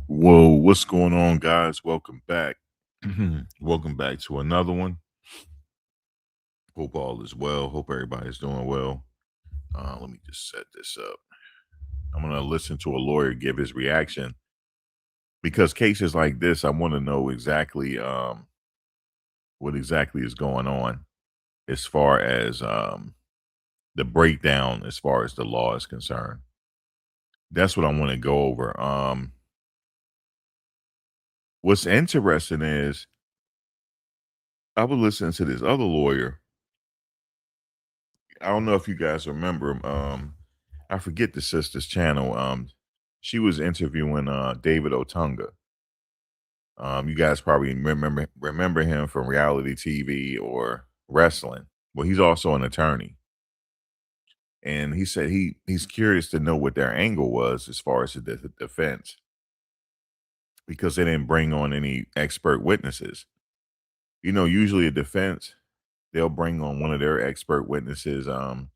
Whoa, what's going on, guys? Welcome back. Welcome back to another one. Hope all is well. Hope everybody's doing well. Let me just set this up. I'm going to listen to a lawyer give his reaction because cases like this, I want to know exactly what exactly is going on as far as the breakdown, as far as the law is concerned. That's what I want to go over. What's interesting is I was listening to this other lawyer. I don't know if you guys remember him. I forget the sister's channel. She was interviewing David Otunga. You guys probably remember him from reality TV or wrestling. Well, he's also an attorney, and he said he's curious to know what their angle was as far as the defense, because they didn't bring on any expert witnesses. You know, usually a defense, they'll bring on one of their expert witnesses. Or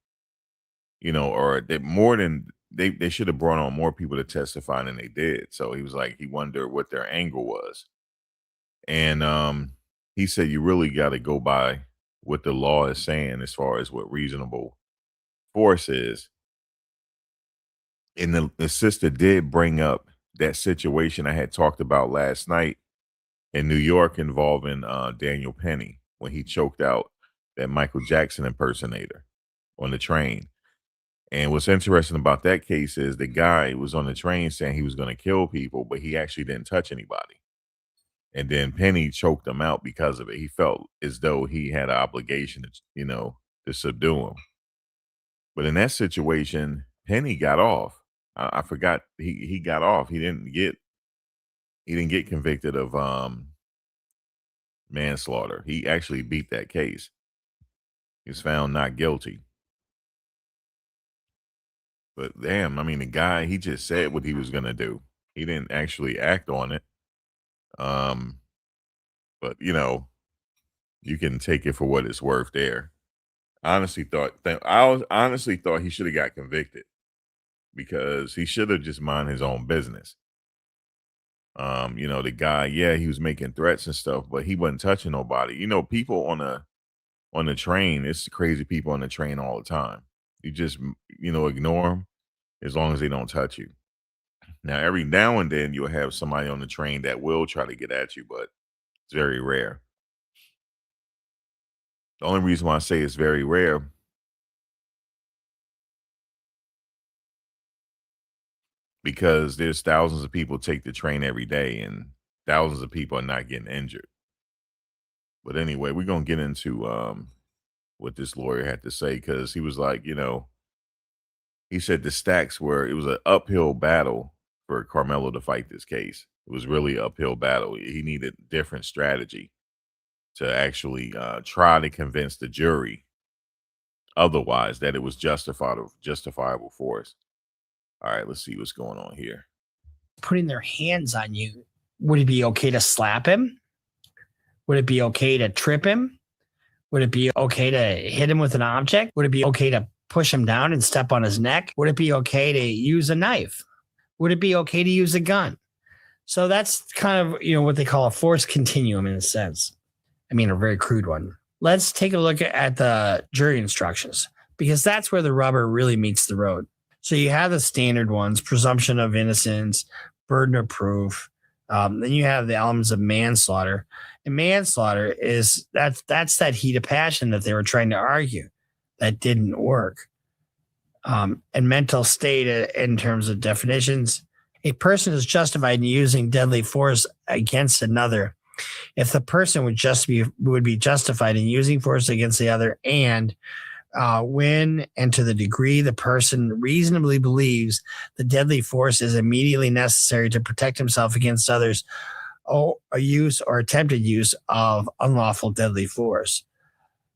they should have brought on more people to testify than they did. So he was like, he wondered what their angle was. And he said, you really got to go by what the law is saying as far as what reasonable force is. And the sister did bring up that situation I had talked about last night in New York involving Daniel Penny when he choked out that Michael Jackson impersonator on the train. And what's interesting about that case is the guy was on the train saying he was going to kill people, but he actually didn't touch anybody. And then Penny choked him out because of it. He felt as though he had an obligation to subdue him. But in that situation, Penny got off. I forgot he got off. He didn't get convicted of manslaughter. He actually beat that case. He was found not guilty. But damn, I mean, the guy, he just said what he was going to do. He didn't actually act on it. But you can take it for what it's worth there. I honestly thought he should have got convicted because he should have just mind his own business. The guy, yeah, he was making threats and stuff, but he wasn't touching nobody. People on the train, it's crazy people on the train all the time. You just, ignore them as long as they don't touch you. Now, every now and then you'll have somebody on the train that will try to get at you, but it's very rare. The only reason why I say it's very rare because there's thousands of people take the train every day and thousands of people are not getting injured. But anyway, we're going to get into what this lawyer had to say because he was like, he said it was an uphill battle for Karmelo to fight this case. It was really an uphill battle. He needed different strategy to actually try to convince the jury otherwise that it was justifiable force. All right, let's see what's going on here. Putting their hands on you, would it be okay to slap him? Would it be okay to trip him? Would it be okay to hit him with an object? Would it be okay to push him down and step on his neck? Would it be okay to use a knife? Would it be okay to use a gun? So that's kind of, what they call a force continuum in a sense. I mean, a very crude one. Let's take a look at the jury instructions because that's where the rubber really meets the road. So you have the standard ones, presumption of innocence, burden of proof. Then you have the elements of manslaughter. And manslaughter is that's that heat of passion that they were trying to argue that didn't work. And mental state in terms of definitions, a person is justified in using deadly force against another if the person would be justified in using force against the other and when and to the degree the person reasonably believes the deadly force is immediately necessary to protect himself against others or a use or attempted use of unlawful deadly force.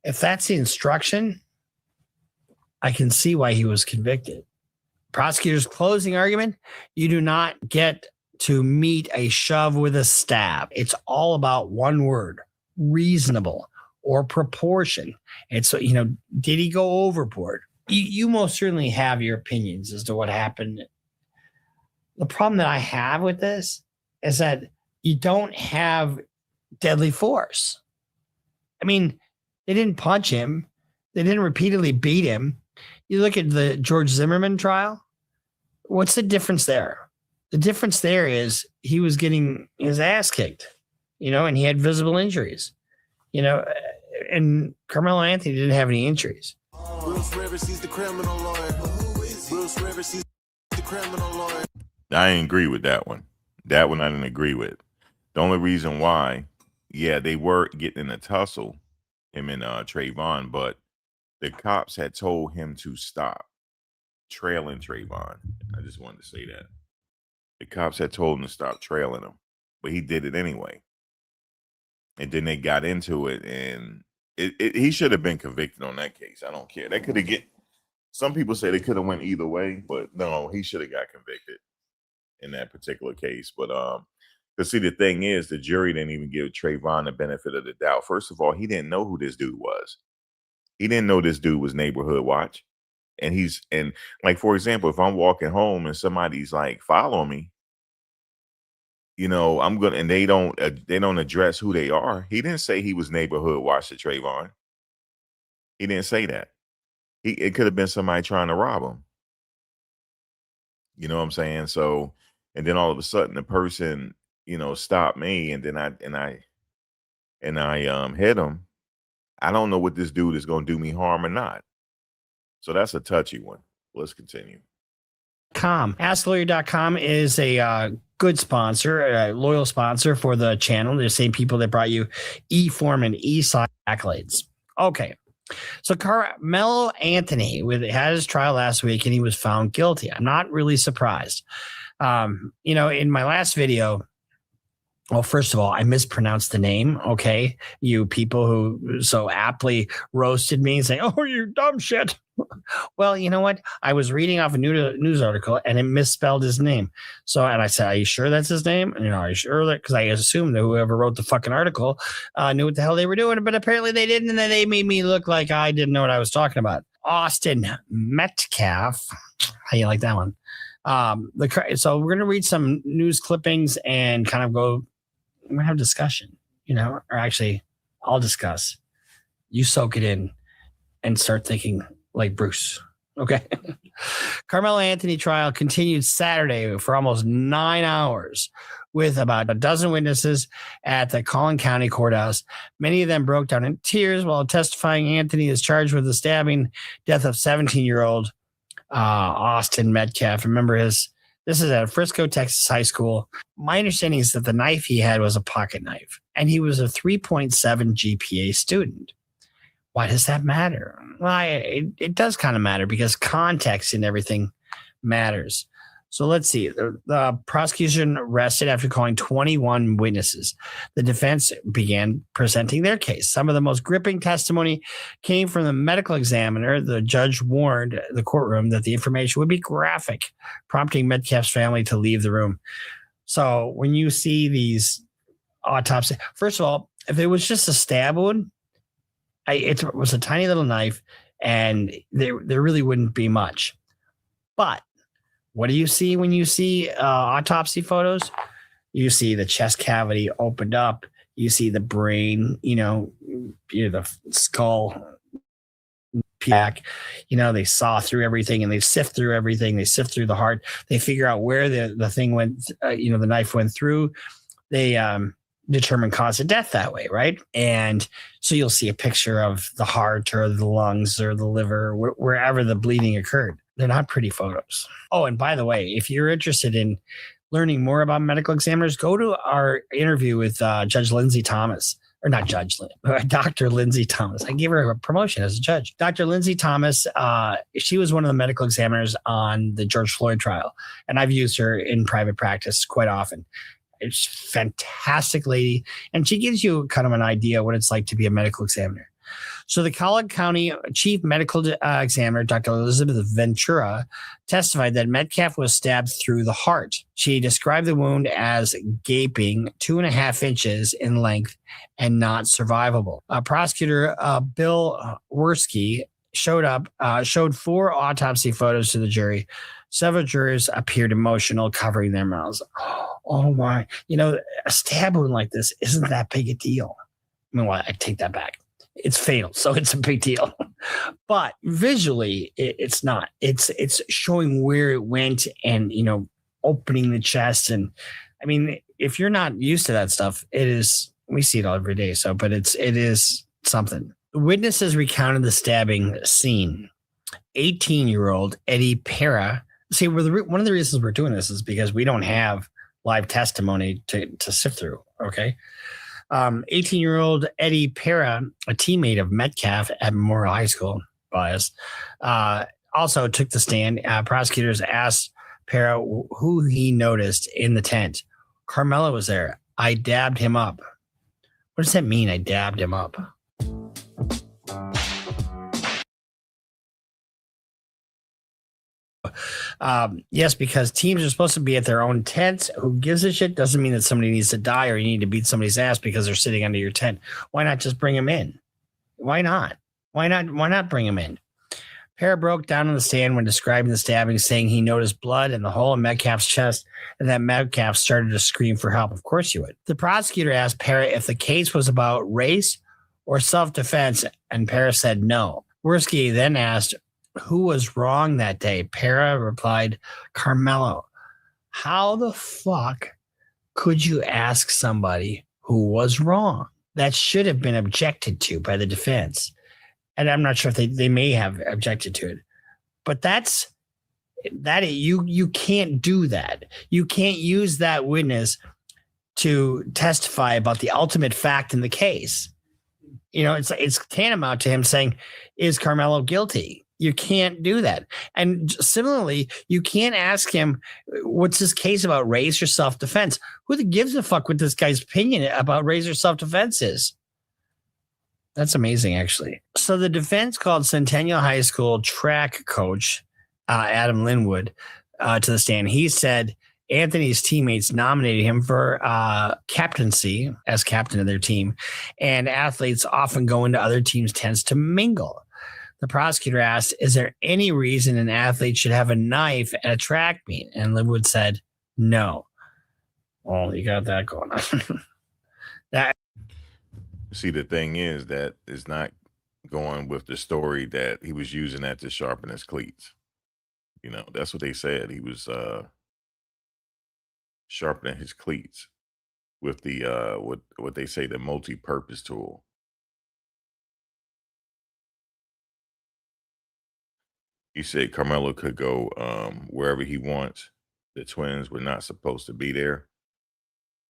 If that's the instruction, I can see why he was convicted. Prosecutor's closing argument, you do not get to meet a shove with a stab. It's all about one word, reasonable or proportion. And so, did he go overboard? You most certainly have your opinions as to what happened. The problem that I have with this is that you don't have deadly force. I mean, they didn't punch him. They didn't repeatedly beat him. You look at the George Zimmerman trial. What's the difference there? The difference there is he was getting his ass kicked, and he had visible injuries, and Carmelo Anthony didn't have any injuries. I didn't agree with that one. That one I didn't agree with. The only reason why, yeah, they were getting in a tussle, him and Trayvon, but the cops had told him to stop trailing Trayvon. I just wanted to say that. The cops had told him to stop trailing him, but he did it anyway. And then they got into it, and he should have been convicted on that case. I don't care. They could have some people say they could have went either way, but no, he should have got convicted in that particular case. But because see, the thing is, the jury didn't even give Trayvon the benefit of the doubt. First of all, he didn't know who this dude was. He didn't know this dude was Neighborhood Watch. And like, for example, if I'm walking home and somebody's like following me, I'm gonna, and they don't address who they are. He didn't say he was Neighborhood Watch to Trayvon. He didn't say that. It could have been somebody trying to rob him. You know what I'm saying? So, and then all of a sudden the person, stopped me, and then I hit him. I don't know what this dude is going to do me harm or not. So that's a touchy one. Let's continue. AskLawyer.com is a good sponsor, a loyal sponsor for the channel. They're the same people that brought you E-Form and E-Side accolades. Okay. So Carmelo Anthony had his trial last week, and he was found guilty. I'm not really surprised. In my last video, well, first of all, I mispronounced the name. Okay. You people who so aptly roasted me and saying, "Oh, you dumb shit." Well, you know what? I was reading off a news article and it misspelled his name. So, and I said, "Are you sure that's his name?" And, are you sure that? Because I assumed that whoever wrote the fucking article knew what the hell they were doing, but apparently they didn't. And then they made me look like I didn't know what I was talking about. Austin Metcalf. How you like that one? So we're going to read some news clippings and kind of we're going to have discussion, or actually I'll discuss. You soak it in and start thinking like Bruce. Okay. Carmelo Anthony trial continued Saturday for almost 9 hours with about a dozen witnesses at the Collin County Courthouse. Many of them broke down in tears while testifying. Anthony is charged with the stabbing death of 17-year-old Austin Metcalf. Remember this is at Frisco, Texas high school. My understanding is that the knife he had was a pocket knife, and he was a 3.7 GPA student. Why does that matter? Well, it does kind of matter because context and everything matters. So let's see. The prosecution rested after calling 21 witnesses. The defense began presenting their case. Some of the most gripping testimony came from the medical examiner. The judge warned the courtroom that the information would be graphic, prompting Metcalf's family to leave the room. So when you see these autopsy, first of all, if it was just a stab wound, it was a tiny little knife, and there really wouldn't be much. But what do you see when you see autopsy photos? You see the chest cavity opened up. You see the brain, the skull back. They saw through everything and they sift through everything. They sift through the heart. They figure out where the thing went, the knife went through. They determine cause of death that way, right? And so you'll see a picture of the heart or the lungs or the liver, wherever the bleeding occurred. They're not pretty photos. Oh, and by the way, if you're interested in learning more about medical examiners, go to our interview with Judge Lindsay Thomas, or not Judge, Dr. Lindsay Thomas. I gave her a promotion as a judge. Dr. Lindsay Thomas, she was one of the medical examiners on the George Floyd trial, and I've used her in private practice quite often. It's a fantastic lady, and she gives you kind of an idea what it's like to be a medical examiner. So the Collin County Chief Medical Examiner, Dr. Elizabeth Ventura, testified that Metcalf was stabbed through the heart. She described the wound as gaping 2.5 inches in length and not survivable. Prosecutor Bill Werski showed 4 autopsy photos to the jury. Several jurors appeared emotional, covering their mouths. Oh my, a stab wound like this isn't that big a deal. I mean, well, I take that back. It's fatal, so it's a big deal. But visually, it's not. It's showing where it went and, opening the chest. And I mean, if you're not used to that stuff, it is, we see it all every day. So, but it is something. Witnesses recounted the stabbing scene. 18-year-old Eddie Pera. See, one of the reasons we're doing this is because we don't have live testimony to sift through. Okay. 18-year-old Eddie Pera, a teammate of Metcalf at Memorial High School, bias, also took the stand. Prosecutors asked Pera who he noticed in the tent. Karmelo was there. I dabbed him up. What does that mean? I dabbed him up. Yes, because teams are supposed to be at their own tents. Who gives a shit? Doesn't mean that somebody needs to die or you need to beat somebody's ass because they're sitting under your tent. Why not just bring them in? Why not? Why not bring them in? Pera broke down on the stand when describing the stabbing, saying he noticed blood in the hole in Metcalf's chest and that Metcalf started to scream for help. Of course you would. The prosecutor asked Pera if the case was about race or self-defense, and Pera said no. Worski then asked who was wrong that day. Pera replied, Karmelo. How the fuck could you ask somebody who was wrong? That should have been objected to by the defense. And I'm not sure if they may have objected to it, but you can't do that. You can't use that witness to testify about the ultimate fact in the case. It's tantamount to him saying, is Karmelo guilty? You can't do that. And similarly, you can't ask him, what's his case about race or self-defense? Who gives a fuck what this guy's opinion about race or self-defense is? That's amazing, actually. So the defense called Centennial High School track coach Adam Linwood to the stand. He said Anthony's teammates nominated him for captaincy as captain of their team, and athletes often go into other teams' tents to mingle. The prosecutor asked, is there any reason an athlete should have a knife at a track meet? And Linwood said, no. Well, you got that going on. See, the thing is that is not going with the story that he was using that to sharpen his cleats. That's what they said. He was sharpening his cleats with the what they say the multi-purpose tool. He said Karmelo could go wherever he wants. The twins were not supposed to be there.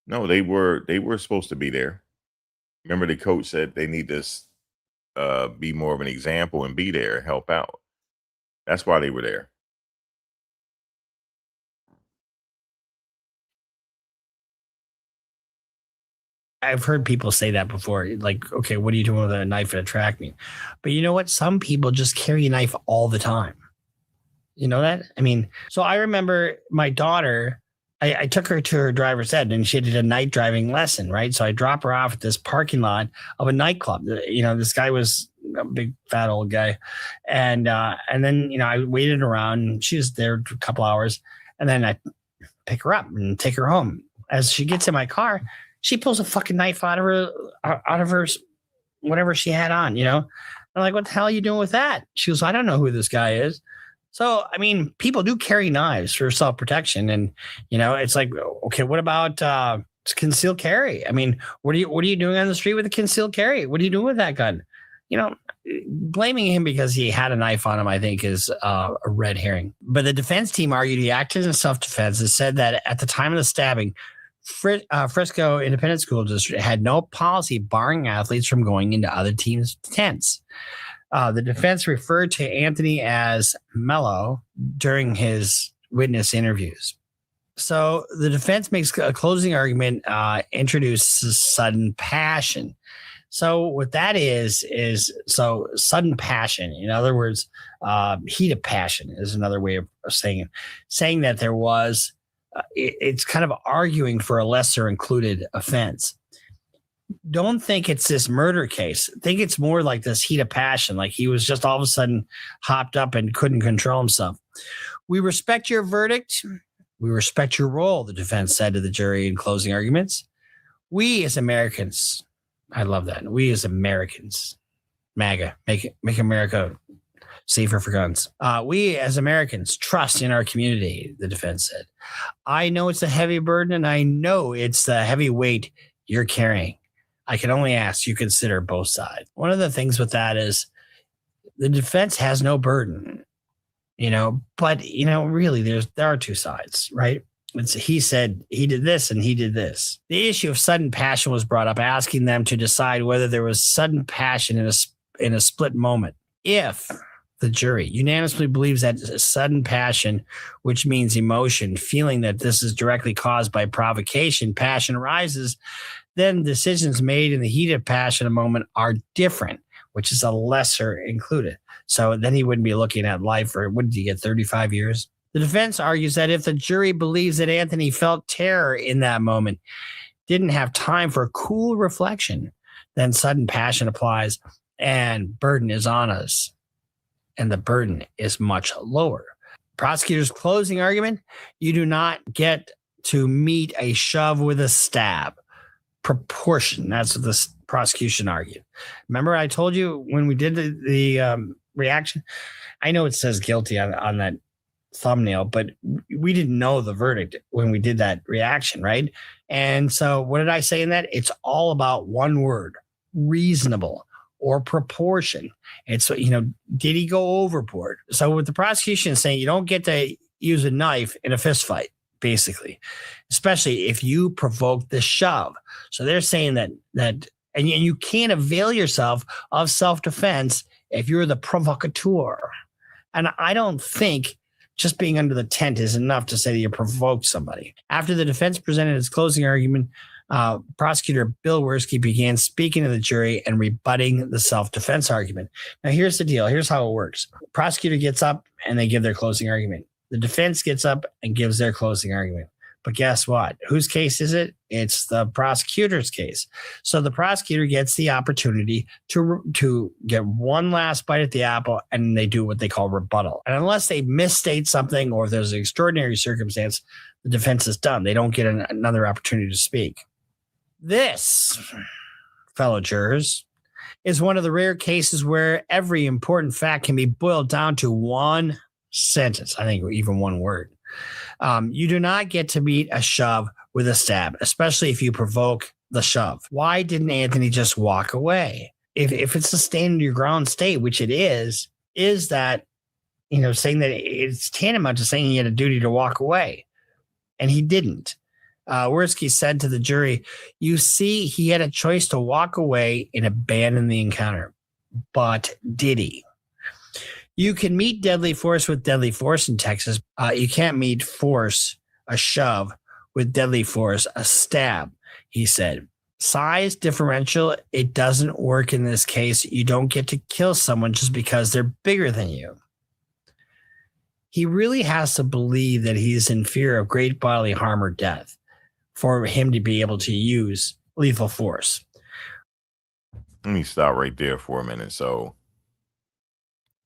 No, they were supposed to be there. Remember, the coach said they need to be more of an example and be there and help out. That's why they were there. I've heard people say that before. Like, okay, what are you doing with a knife at a track meet? But you know what? Some people just carry a knife all the time. You know that? I mean, so I remember my daughter, I took her to her driver's ed and she did a night driving lesson, right? So I drop her off at this parking lot of a nightclub. This guy was a big fat old guy. And then, I waited around and she was there a couple hours, and then I pick her up and take her home. As she gets in my car, she pulls a fucking knife out of her, whatever she had on, I'm like, what the hell are you doing with that? She goes, I don't know who this guy is. So, I mean, people do carry knives for self-protection, and, it's like, okay, what about concealed carry? I mean, what are you doing on the street with a concealed carry? What are you doing with that gun? Blaming him because he had a knife on him, I think, is a red herring. But the defense team argued he acted in self-defense and said that at the time of the stabbing, Frisco Independent School District had no policy barring athletes from going into other teams' tents. The defense referred to Anthony as Mello during his witness interviews. So the defense makes a closing argument, introduces sudden passion. So what that is sudden passion. In other words, heat of passion is another way of saying it. Saying that there was, it's kind of arguing for a lesser included offense. Don't think it's this murder case. Think it's more like this heat of passion. Like he was just all of a sudden hopped up and couldn't control himself. We respect your verdict. We respect your role, the defense said to the jury in closing arguments. We as Americans, I love that. We as Americans, MAGA, make America safer for guns. We as Americans trust in our community, the defense said. I know it's a heavy burden and I know it's the heavy weight you're carrying. I can only ask you consider both sides. One of the things with that is the defense has no burden, but really there are two sides, right? He said he did this and he did this. The issue of sudden passion was brought up, asking them to decide whether there was sudden passion in a split moment. If the jury unanimously believes that sudden passion, which means emotion, feeling that this is directly caused by provocation, passion arises, then decisions made in the heat of passion a moment are different, which is a lesser included. So then he wouldn't be looking at life, or what did he get, 35 years? The defense argues that if the jury believes that Anthony felt terror in that moment, didn't have time for cool reflection, then sudden passion applies and burden is on us. And the burden is much lower. Prosecutor's closing argument, you do not get to meet a shove with a stab. Proportion, that's what the prosecution argued. Remember I told you when we did the reaction? I know it says guilty on that thumbnail, but we didn't know the verdict when we did that reaction, right? And so what did I say in that? It's all about one word: reasonable or proportion. It's, did he go overboard? So with the prosecution saying you don't get to use a knife in a fist fight, basically, especially if you provoke the shove. So they're saying that and you can't avail yourself of self-defense if you're the provocateur. And I don't think just being under the tent is enough to say that you provoked somebody. After the defense presented its closing argument, prosecutor Bill Werski began speaking to the jury and rebutting the self-defense argument. Now, here's the deal. Here's how it works. Prosecutor gets up and they give their closing argument. The defense gets up and gives their closing argument. But guess what? Whose case is it? It's the prosecutor's case. So the prosecutor gets the opportunity to get one last bite at the apple, and they do what they call rebuttal. And unless they misstate something or there's an extraordinary circumstance, the defense is done. They don't get another opportunity to speak. This, fellow jurors, is one of the rare cases where every important fact can be boiled down to one sentence. I think even one word. You do not get to meet a shove with a stab, especially if you provoke the shove. Why didn't Anthony just walk away? If it's a stand your ground state, which it is that, saying that it's tantamount to saying he had a duty to walk away, and he didn't. Werski said to the jury, you see, he had a choice to walk away and abandon the encounter, but did he? You can meet deadly force with deadly force in Texas. You can't meet force, a shove, with deadly force, a stab, he said. Size differential, it doesn't work in this case. You don't get to kill someone just because they're bigger than you. He really has to believe that he's in fear of great bodily harm or death for him to be able to use lethal force. Let me stop right there for a minute. So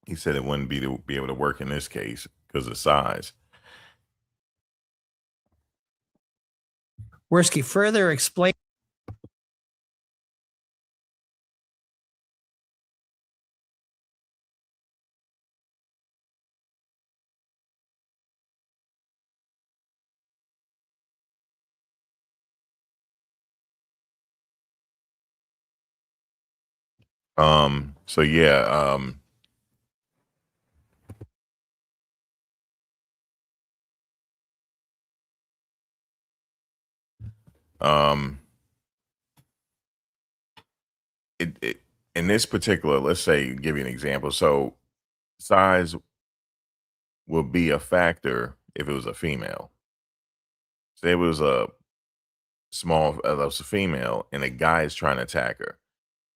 he said it wouldn't be able to work in this case because of size. Werski further explained. So yeah, it in this particular, let's say, give you an example. So size will be a factor if it was a female. Say it was a small, it was a female, and a guy is trying to attack her,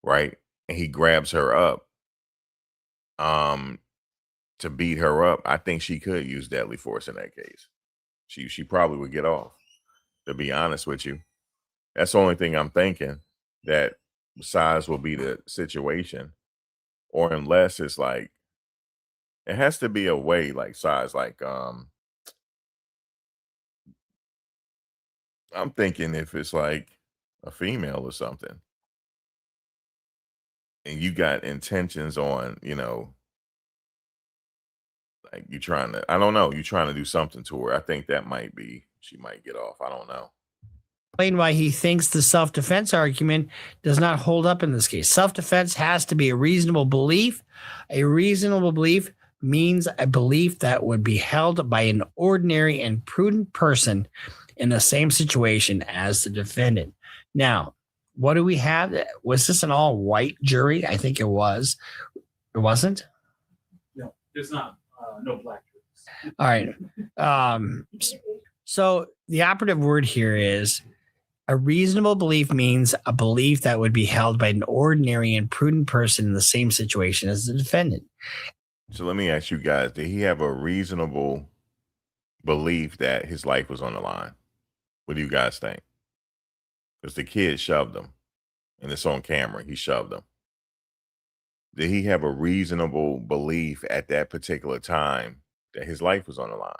right? And he grabs her up, um, to beat her up. I think she could use deadly force in that case. She probably would get off. To be honest with you, that's the only thing I'm thinking. That size will be the situation, or unless it's like It has to be a way like size, like I'm thinking if it's like a female or something, and you got intentions on, like you trying to, I don't know, you trying to do something to her. I think that might be, she might get off. I don't know. Explain why he thinks the self defense argument does not hold up in this case. Self defense has to be a reasonable belief. A reasonable belief means a belief that would be held by an ordinary and prudent person in the same situation as the defendant. Now, what do we have? Was this an all white jury? I think it was. It wasn't? No, there's not. No black jurors. All right. So the operative word here is a reasonable belief means a belief that would be held by an ordinary and prudent person in the same situation as the defendant. So let me ask you guys, did he have a reasonable belief that his life was on the line? What do you guys think? Because the kid shoved him, and it's on camera. He shoved him. Did he have a reasonable belief at that particular time that his life was on the line?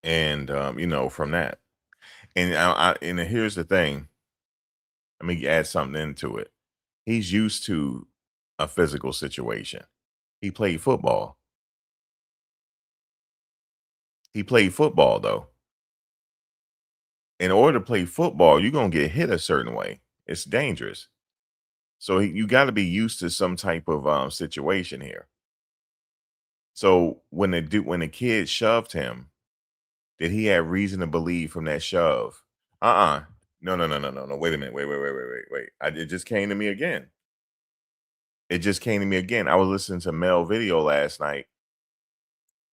And from that, and here's the thing. Let me add something into it. He's used to a physical situation. He played football. He played football though. In order to play football, you're gonna get hit a certain way. It's dangerous. So you got to be used to some type of situation here. So when the kid shoved him, did he have reason to believe from that shove? No, no, no, no, no, no. Wait a minute. Wait. It just came to me again. It just came to me again. I was listening to Mel video last night.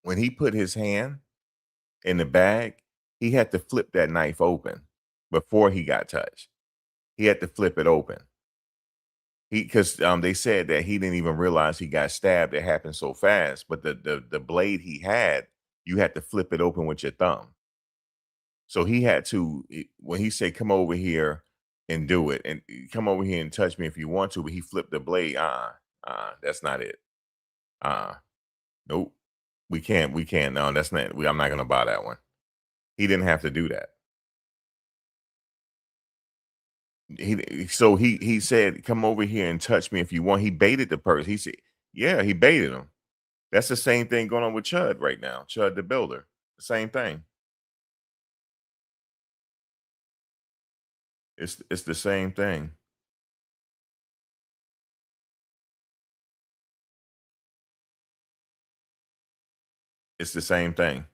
When he put his hand in the bag, he had to flip that knife open before he got touched. He had to flip it open. Because they said that he didn't even realize he got stabbed. It happened so fast. But the blade he had, you had to flip it open with your thumb. So he had to, when he said, come over here and do it, and come over here and touch me if you want to, but he flipped the blade. That's not it. Nope. We can't. No, that's not, I'm not going to buy that one. He didn't have to do that. He said, come over here and touch me if you want. He baited the person. He said, yeah, he baited him. That's the same thing going on with Chud right now. Chud the Builder. The same thing. It's the same thing. It's the same thing.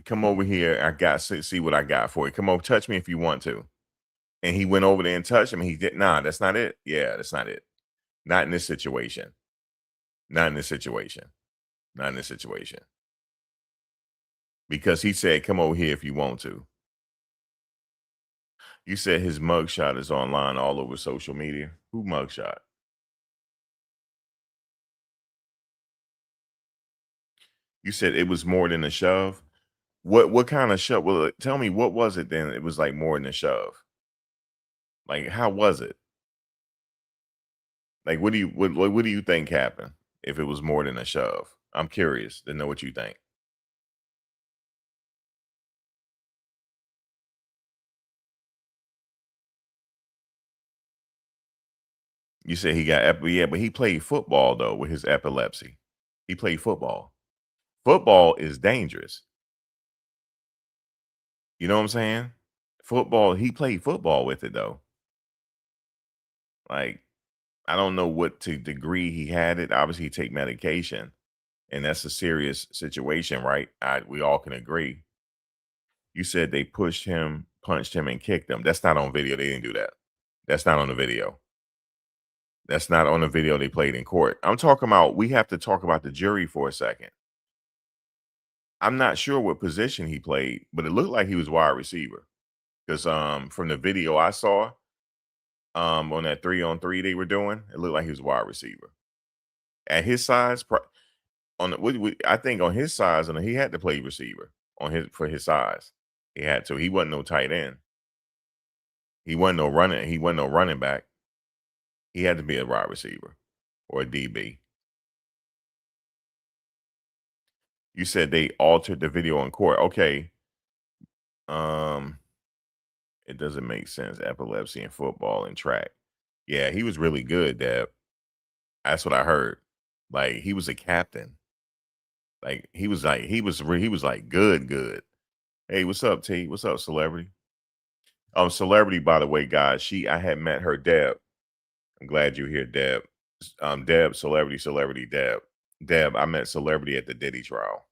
Come over here. I got see what I got for you. Come over, touch me if you want to. And he went over there and touched him. He did. Nah, that's not it. Yeah, that's not it. Not in this situation. Not in this situation. Not in this situation. Because he said, come over here if you want to. You said his mugshot is online all over social media. Who mugshot? You said it was more than a shove. What kind of shove? Well, tell me, what was it then? It was like more than a shove. Like, how was it? Like, what do you think happened if it was more than a shove? I'm curious to know what you think. You said he got yeah, but he played football though with his epilepsy. He played football. Football is dangerous. You know what I'm saying? Football, he played football with it though. Like, I don't know what to degree he had it. Obviously, he take medication, and that's a serious situation, right? We all can agree. You said they pushed him, punched him, and kicked him. That's not on video. They didn't do that. That's not on the video. That's not on the video they played in court. I'm talking about, we have to talk about the jury for a second. I'm not sure what position he played, but it looked like he was wide receiver. Because from the video I saw, on that 3-on-3 they were doing, it looked like he was wide receiver. At his size, I think on his size, and he had to play receiver for his size. He had to. He wasn't no tight end. He wasn't no running. He wasn't no running back. He had to be a wide receiver or a DB. You said they altered the video in court. Okay. Um, it doesn't make sense. Epilepsy in football and track. Yeah, he was really good, Deb. That's what I heard. Like he was a captain. Like he was like good. Hey, what's up, T? What's up, celebrity? Celebrity, by the way, guys. I had met her, Deb. I'm glad you're here, Deb. Deb, celebrity, Deb. Deb, I met celebrity at the Diddy trial.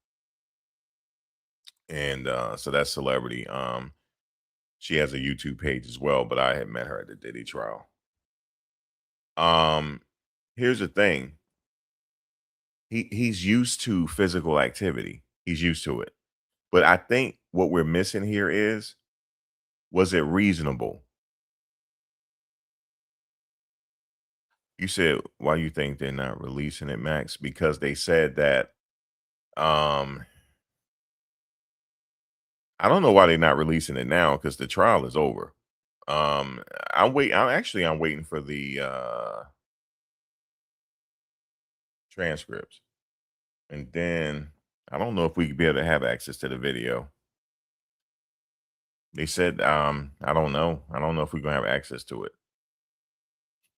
And so that's celebrity. She has a YouTube page as well, but I had met her at the Diddy trial. Here's the thing. He's used to physical activity. He's used to it. But I think what we're missing here is, was it reasonable? You said, why you think they're not releasing it, Max? Because they said that um I don't know why they're not releasing it now because the trial is over. I'm waiting for the transcripts. And then I don't know if we could be able to have access to the video. They said, I don't know. I don't know if we're gonna have access to it.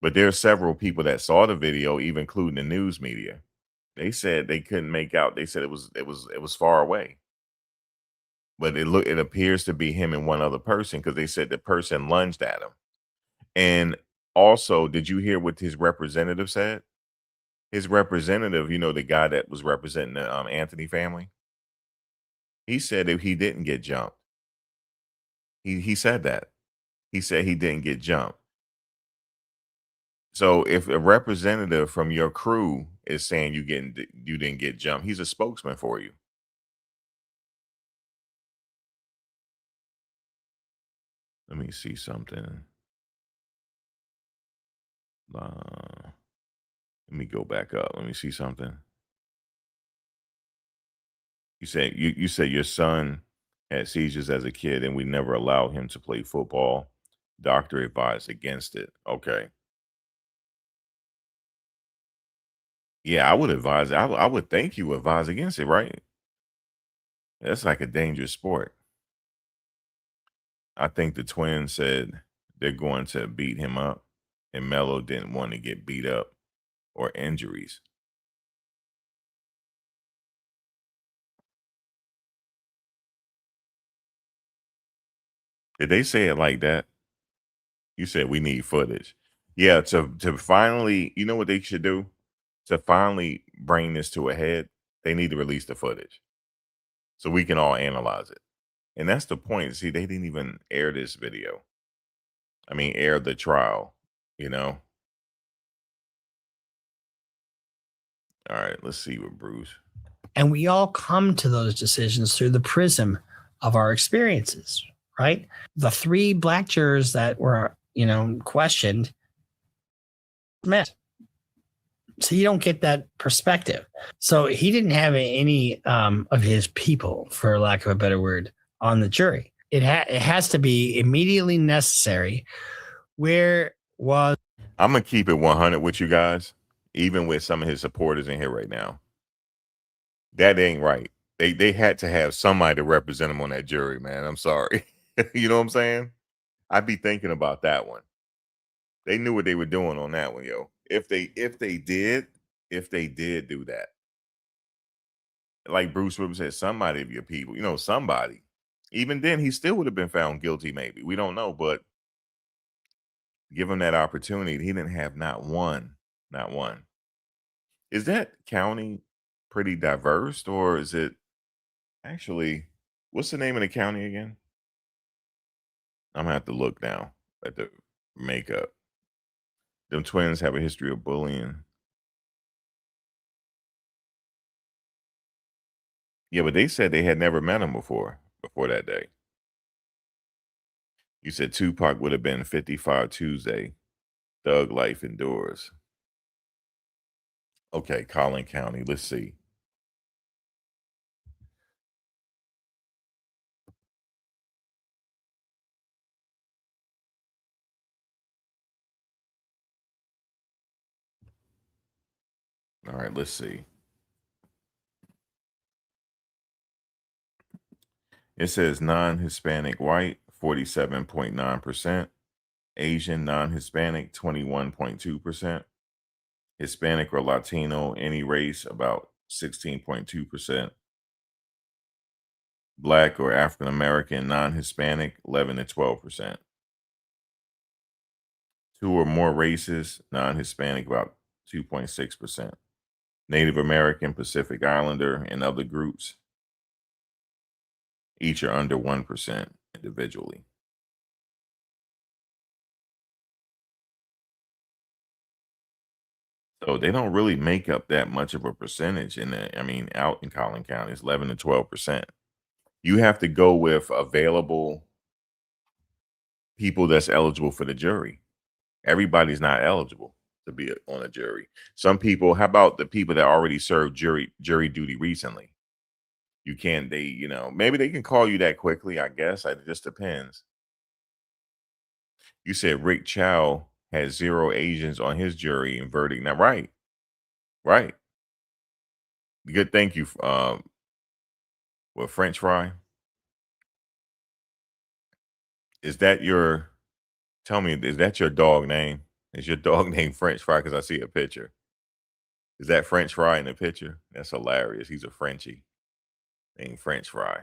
But there are several people that saw the video, even including the news media. They said they couldn't make out. They said it was far away. But it appears to be him and one other person because they said the person lunged at him. And also, did you hear what his representative said? His representative, the guy that was representing the Anthony family, he said that he didn't get jumped. He said that. He said he didn't get jumped. So if a representative from your crew is saying you didn't get jumped, he's a spokesman for you. Let me see something. Let me go back up. Let me see something. You said your son had seizures as a kid and we never allowed him to play football. Doctor advised against it. Okay. Yeah, I would advise. I would think you advise against it, right? That's like a dangerous sport. I think the twins said they're going to beat him up, and Melo didn't want to get beat up or injuries. Did they say it like that? You said we need footage. Yeah, to finally, you know what they should do? To finally bring this to a head, they need to release the footage so we can all analyze it. And that's the point. See, they didn't even air this video. I mean, air the trial, you know? All right, let's see what Bruce. And we all come to those decisions through the prism of our experiences, right? The three black jurors that were, questioned met. So you don't get that perspective. So he didn't have any of his people, for lack of a better word, on the jury. It has to be immediately necessary. Where was I'm gonna keep it 100 with you guys, even with some of his supporters in here right now. That ain't right. They had to have somebody to represent them on that jury, man. I'm sorry. You know what I'm saying? I'd be thinking about that one. They knew what they were doing on that one, yo. If they did do that, like Bruce Willis said, somebody of your people, somebody. Even then, he still would have been found guilty. Maybe we don't know, but give him that opportunity. He didn't have not one, not one. Is that county pretty diverse, or is it actually? What's the name of the county again? I'm gonna have to look now at the makeup. Them twins have a history of bullying. Yeah, but they said they had never met him before that day. You said Tupac would have been 55 Tuesday. Thug Life Endures. Okay, Collin County. Let's see. right, let's see. It says non-Hispanic white, 47.9%. Asian non-Hispanic, 21.2%. Hispanic or Latino, any race, about 16.2%. Black or African American non-Hispanic, 11 to 12%. Two or more races, non-Hispanic, about 2.6%. Native American, Pacific Islander, and other groups, each are under 1% individually. So they don't really make up that much of a percentage out in Collin County, it's 11 to 12%. You have to go with available people that's eligible for the jury. Everybody's not eligible to be on a jury. Some people, how about the people that already served jury duty recently? You can't, maybe they can call you that quickly, I guess. It just depends. You said Rick Chow has 0 Asians on his jury and verdict. Now, right. Good, thank you. What, French fry? Is that your, tell me, is that your dog name? Is your dog named French fry? Because I see a picture. Is that French fry in the picture? That's hilarious. He's a Frenchie named French fry.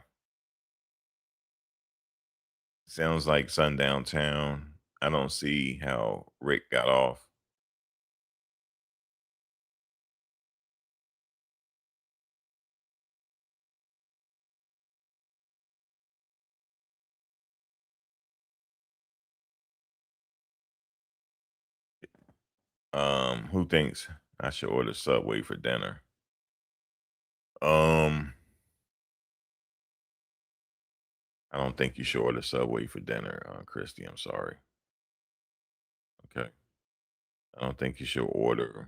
Sounds like Sundown Town. I don't see how Rick got off. Who thinks I should order Subway for dinner? I don't think you should order Subway for dinner, Christy. I'm sorry. Okay. I don't think you should order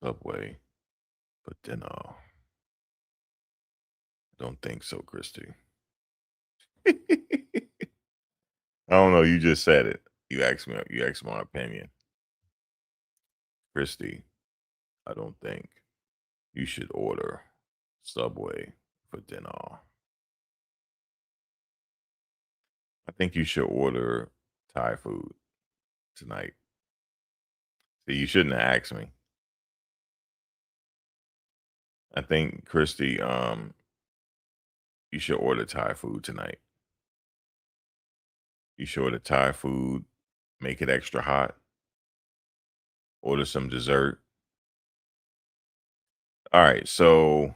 Subway for dinner. I don't think so, Christy. I don't know. You just said it. You asked me. You asked my opinion, Christy. I don't think you should order Subway for dinner. I think you should order Thai food tonight. See, you shouldn't have asked me. I think, Christy, you should order Thai food tonight. You should order Thai food, make it extra hot, order some dessert. All right, so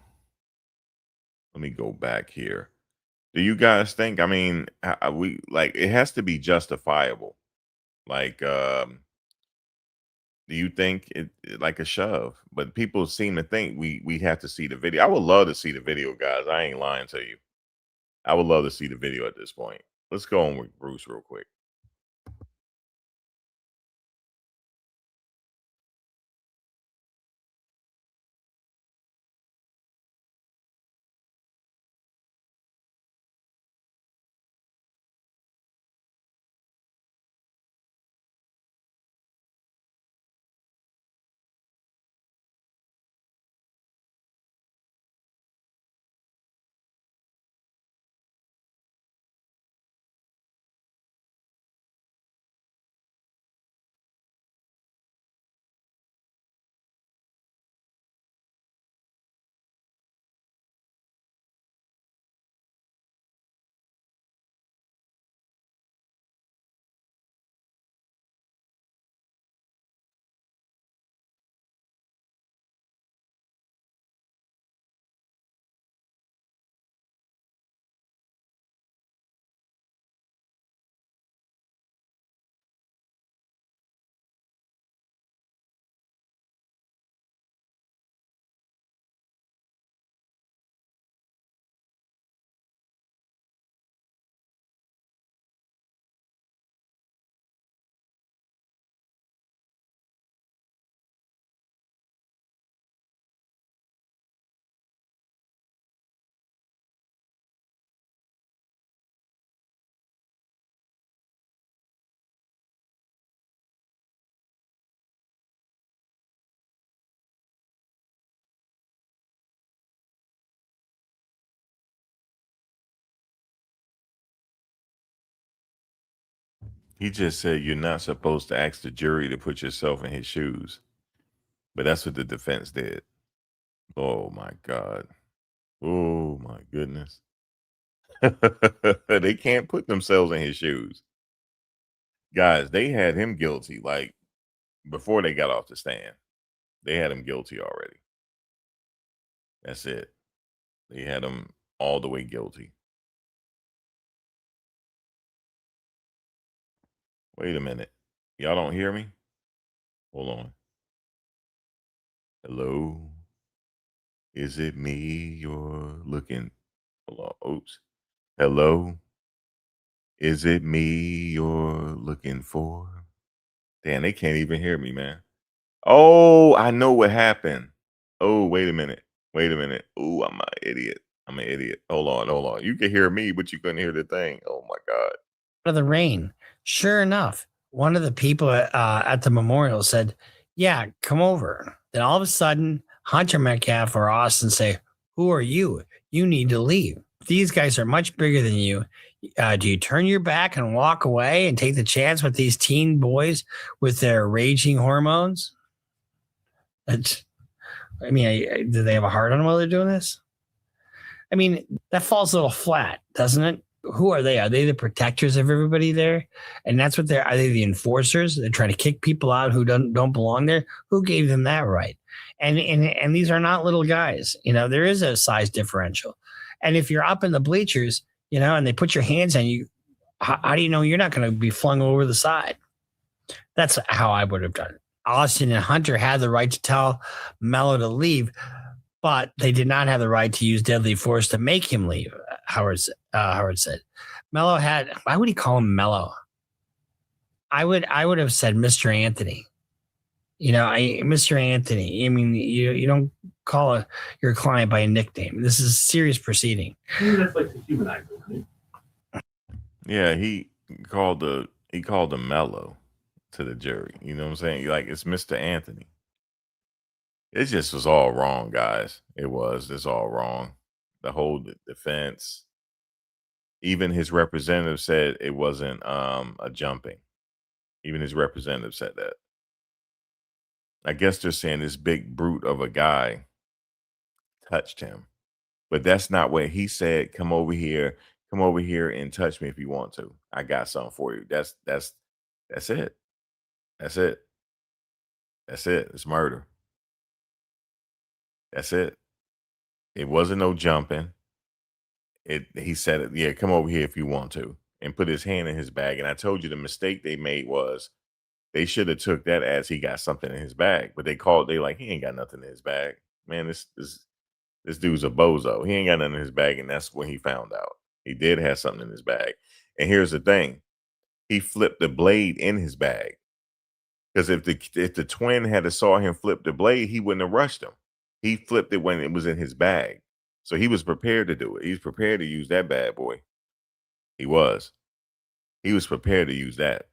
let me go back here. Do you guys think, we like it has to be justifiable? Like, do you think like a shove? But people seem to think we have to see the video. I would love to see the video, guys. I ain't lying to you. I would love to see the video at this point. Let's go on with Bruce real quick. He just said you're not supposed to ask the jury to put yourself in his shoes. But that's what the defense did. Oh my God. Oh my goodness. They can't put themselves in his shoes. Guys, they had him guilty like before they got off the stand. They had him guilty already. That's it. They had him all the way guilty. Wait a minute. Y'all don't hear me? Hold on. Hello? Is it me you're looking? Hold on. Oops. Hello? Is it me you're looking for? Damn, they can't even hear me, man. Oh, I know what happened. Oh, wait a minute. Wait a minute. Oh, I'm an idiot. I'm an idiot. Hold on, hold on. You can hear me, but you couldn't hear the thing. Oh my God. Of the rain. Sure enough, one of the people at the memorial said, "Yeah, come over." Then all of a sudden, Hunter Metcalf or Austin say, "Who are you? You need to leave. These guys are much bigger than you. Do you turn your back and walk away and take the chance with these teen boys with their raging hormones?" That's, I mean, do they have a heart on while they're doing this? I mean, that falls a little flat, doesn't it? Who are they? Are they the protectors of everybody there? And that's what they're. Are they the enforcers? They're trying to kick people out who don't belong there. Who gave them that right? And these are not little guys. You know, there is a size differential. And if you're up in the bleachers, you know, and they put your hands on you, how do you know you're not going to be flung over the side? That's how I would have done it. Austin and Hunter had the right to tell Mello to leave, but they did not have the right to use deadly force to make him leave. Howard said. Mello had. Why would he call him Mello? I would have said Mr. Anthony. You know, Mr. Anthony. I mean, you don't call your client by a nickname. This is a serious proceeding. Maybe that's like the humanizer, right? Yeah, he called him Mello to the jury. You know what I'm saying? Like it's Mr. Anthony. It just was all wrong, guys. It was. It's all wrong. The whole defense. Even his representative said it wasn't a jumping. Even his representative said that. I guess they're saying this big brute of a guy touched him. But that's not what he said. Come over here and touch me if you want to. I got something for you. That's it. That's it. That's it. It's murder. That's it. It wasn't no jumping. He said it, yeah, come over here if you want to, and put his hand in his bag. And I told you the mistake they made was they should have took that as he got something in his bag, but they like, he ain't got nothing in his bag. Man, this dude's a bozo. He ain't got nothing in his bag, and that's when he found out. He did have something in his bag. And here's the thing. He flipped the blade in his bag. Because if the twin had saw him flip the blade, he wouldn't have rushed him. He flipped it when it was in his bag. So he was prepared to do it. He's prepared to use that bad boy. He was. He was prepared to use that.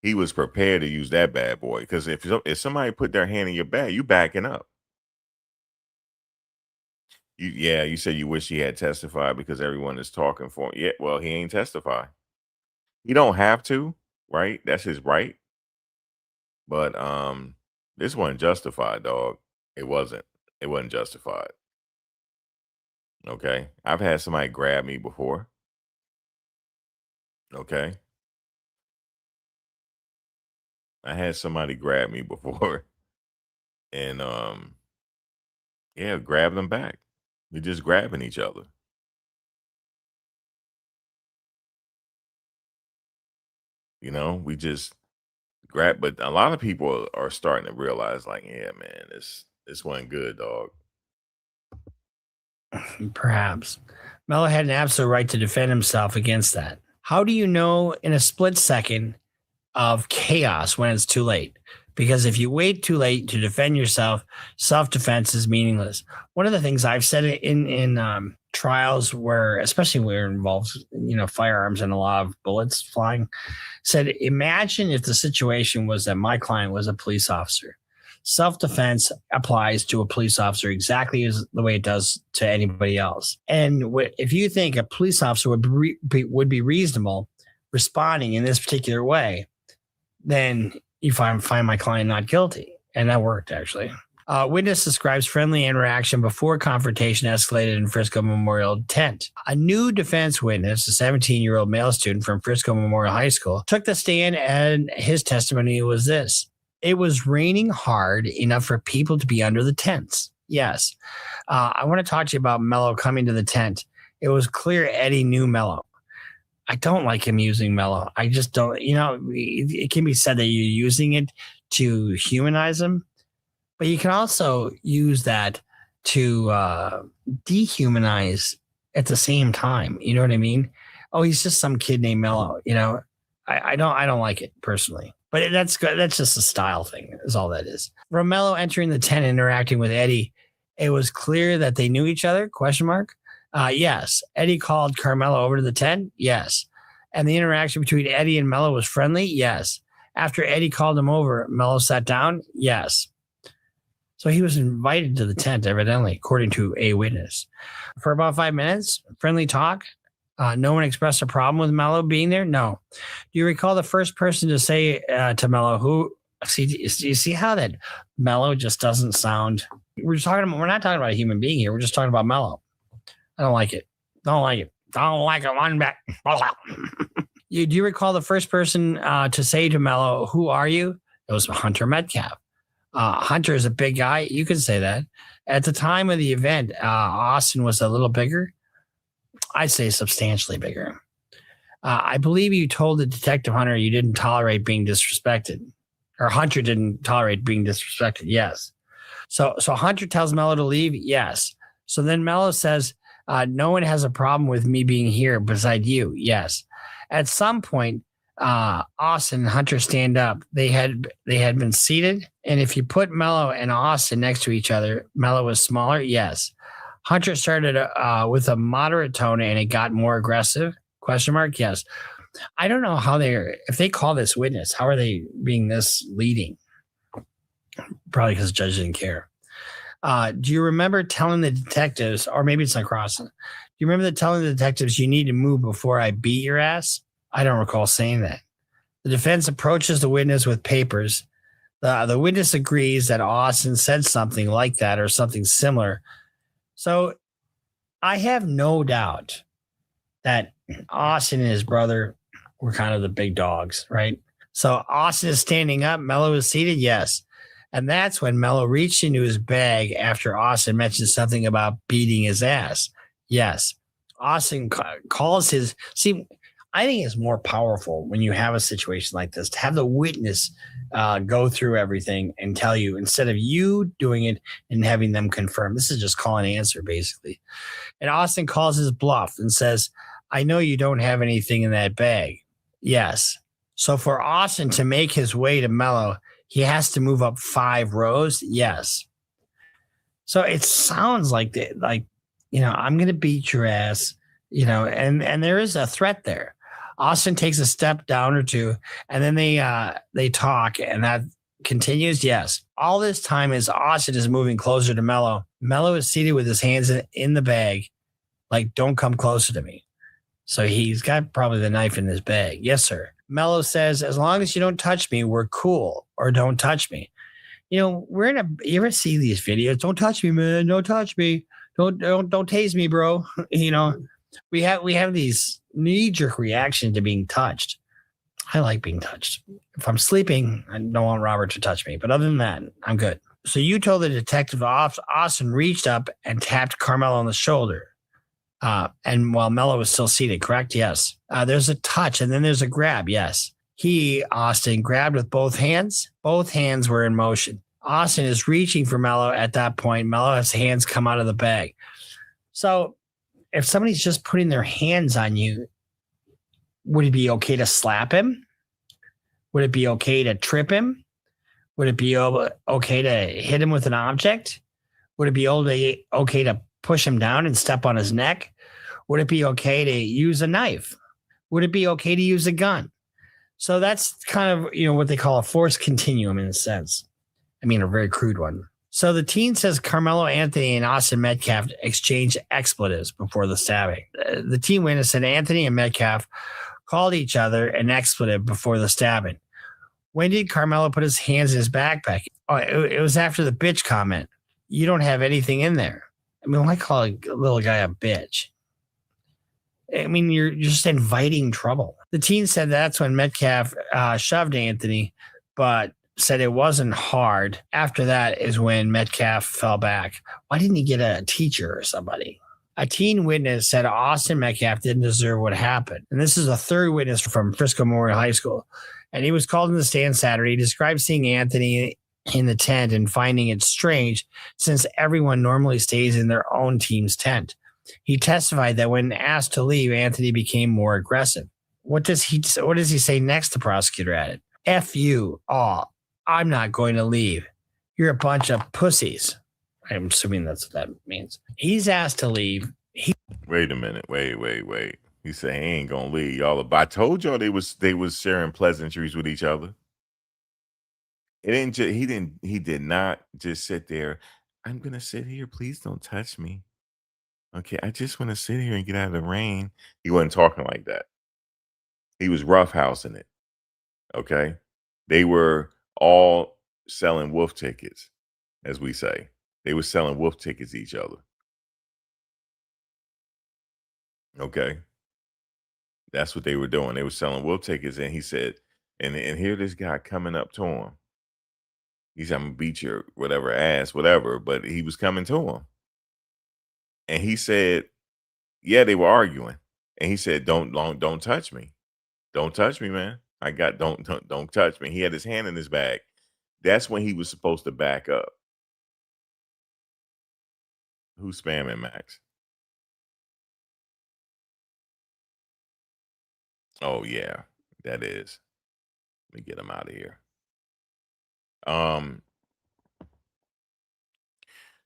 He was prepared to use that bad boy. Because if somebody put their hand in your bag, you backing up. You said you wish he had testified because everyone is talking for him. Yeah, well, he ain't testify. He don't have to, right? That's his right. But this wasn't justified, dog. It wasn't. It wasn't justified. Okay. I've had somebody grab me before. Okay. I had somebody grab me before and yeah, grab them back. We're just grabbing each other. You know, we just grab, but a lot of people are starting to realize, like, yeah, man, this wasn't good, dog. Perhaps. Mello had an absolute right to defend himself against that. How do you know in a split second of chaos when it's too late? Because if you wait too late to defend yourself, self-defense is meaningless. One of the things I've said in trials where, especially where it involves, firearms and a lot of bullets flying, said, imagine if the situation was that my client was a police officer. Self-defense applies to a police officer exactly as the way it does to anybody else. And if you think a police officer would be reasonable responding in this particular way, then you find my client not guilty. And that worked, actually. Witness describes friendly interaction before confrontation escalated in Frisco Memorial tent. A new defense witness, a 17-year-old male student from Frisco Memorial High School, took the stand, and his testimony was this. It was raining hard enough for people to be under the tents. Yes. I want to talk to you about Mello coming to the tent. It was clear Eddie knew Mello. I don't like him using Mello. I just don't, it can be said that you're using it to humanize him, but you can also use that to dehumanize at the same time. You know what I mean? Oh, he's just some kid named Mello. I don't like it personally, but that's good. That's just a style thing, is all that is. From Mello entering the tent and interacting with Eddie, it was clear that they knew each other? ? Yes. Eddie called Karmelo over to the tent? Yes. And the interaction between Eddie and Mello was friendly? Yes. After Eddie called him over, Mello sat down? Yes. So he was invited to the tent, evidently, according to a witness. For about 5 minutes, friendly talk. No one expressed a problem with Mello being there? No. Do you recall the first person to say to Mello, who... See, you see how that Mello just doesn't sound... We're not talking about a human being here. We're just talking about Mello. I don't like it. Don't like it. Don't like it one bit. Do you recall the first person to say to Mello, who are you? It was Hunter Metcalf. Hunter is a big guy. You can say that. At the time of the event, Austin was a little bigger. I'd say substantially bigger. I believe you told the detective Hunter you didn't tolerate being disrespected. Or Hunter didn't tolerate being disrespected. Yes. So Hunter tells Mello to leave. Yes. So then Mello says, no one has a problem with me being here beside you. Yes. At some point, Austin and Hunter stand up. They had been seated. And if you put Mello and Austin next to each other, Mello was smaller. Yes. Hunter started with a moderate tone and it got more aggressive. ? Yes. I don't know how if they call this witness, how are they being this leading? Probably because the judge didn't care. Do you remember telling the detectives, or maybe it's not crossing, do you remember telling the detectives you need to move before I beat your ass? I don't recall saying that. The defense approaches the witness with papers. The witness agrees that Austin said something like that or something similar. So I have no doubt that Austin and his brother were kind of the big dogs, right? So Austin is standing up. Mello is seated. Yes. And that's when Mello reached into his bag after Austin mentioned something about beating his ass. Yes. Austin calls his... See, I think it's more powerful when you have a situation like this to have the witness go through everything and tell you instead of you doing it and having them confirm. This is just call and answer, basically. And Austin calls his bluff and says, I know you don't have anything in that bag. Yes. So for Austin to make his way to Mello, he has to move up 5 rows. Yes. So it sounds like I'm going to beat your ass, and there is a threat there. Austin takes a step down or two, and then they talk, and that continues. Yes. All this time as Austin is moving closer to Mello, Mello is seated with his hands in the bag, like, don't come closer to me. So he's got probably the knife in his bag. Yes, sir. Mello says, as long as you don't touch me, we're cool, or don't touch me. You ever see these videos? Don't touch me, man. Don't touch me. Don't tase me, bro. We have these knee-jerk reaction to being touched. I like being touched. If I'm sleeping, I don't want Robert to touch me. But other than that, I'm good. So you told the detective Austin reached up and tapped Karmelo on the shoulder. And while Mello was still seated, correct? Yes. There's a touch and then there's a grab. Yes. Austin, grabbed with both hands. Both hands were in motion. Austin is reaching for Mello at that point. Mello has hands come out of the bag. So if somebody's just putting their hands on you, would it be okay to slap him? Would it be okay to trip him? Would it be okay to hit him with an object? Would it be okay to push him down and step on his neck? Would it be okay to use a knife? Would it be okay to use a gun? So that's kind of, what they call a force continuum in a sense. I mean, a very crude one. So the teen says Karmelo Anthony and Austin Metcalf exchanged expletives before the stabbing. The teen witness said Anthony and Metcalf called each other an expletive before the stabbing. When did Karmelo put his hands in his backpack? Oh, it was after the bitch comment. You don't have anything in there. I mean, why call a little guy a bitch? I mean, you're just inviting trouble. The teen said that's when Metcalf shoved Anthony, but said it wasn't hard. After that is when Metcalf fell back. Why didn't he get a teacher or somebody? A teen witness said Austin Metcalf didn't deserve what happened. And this is a third witness from Frisco Memorial High School. And he was called in the stand Saturday. He described seeing Anthony in the tent and finding it strange since everyone normally stays in their own team's tent. He testified that when asked to leave, Anthony became more aggressive. What does he say next? The prosecutor added, F you all. I'm not going to leave. You're a bunch of pussies. I'm assuming that's what that means. He's asked to leave. Wait a minute. Wait. He said he ain't gonna leave y'all. But I told y'all they was sharing pleasantries with each other. He did not just sit there. I'm gonna sit here. Please don't touch me. Okay, I just want to sit here and get out of the rain. He wasn't talking like that. He was roughhousing it. Okay. They were all selling wolf tickets, as we say. They were selling wolf tickets to each other. Okay. That's what they were doing. They were selling wolf tickets. And he said, and here this guy coming up to him. He said, I'm gonna beat your whatever ass, whatever. But he was coming to him. And he said, yeah, they were arguing. And he said, don't touch me. Don't touch me, man. Don't touch me. He had his hand in his bag. That's when he was supposed to back up. Who's spamming, Max? Oh yeah, that is. Let me get him out of here.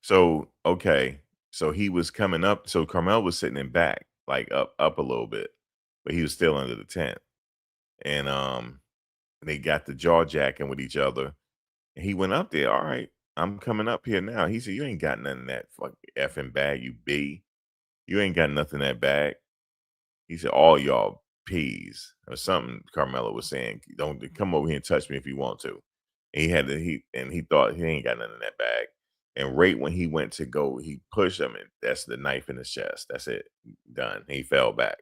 So okay. So he was coming up. So Karmelo was sitting in back, like up a little bit, but he was still under the tent. And they got the jaw jacking with each other. And he went up there. All right, I'm coming up here now. He said, you ain't got nothing in that fucking effing bag, you B. You ain't got nothing in that bag. He said, all y'all peas or something. Karmelo was saying, don't come over here and touch me if you want to. And he thought he ain't got nothing in that bag. And right when he went to go, he pushed him, and that's the knife in his chest. That's it. Done. He fell back.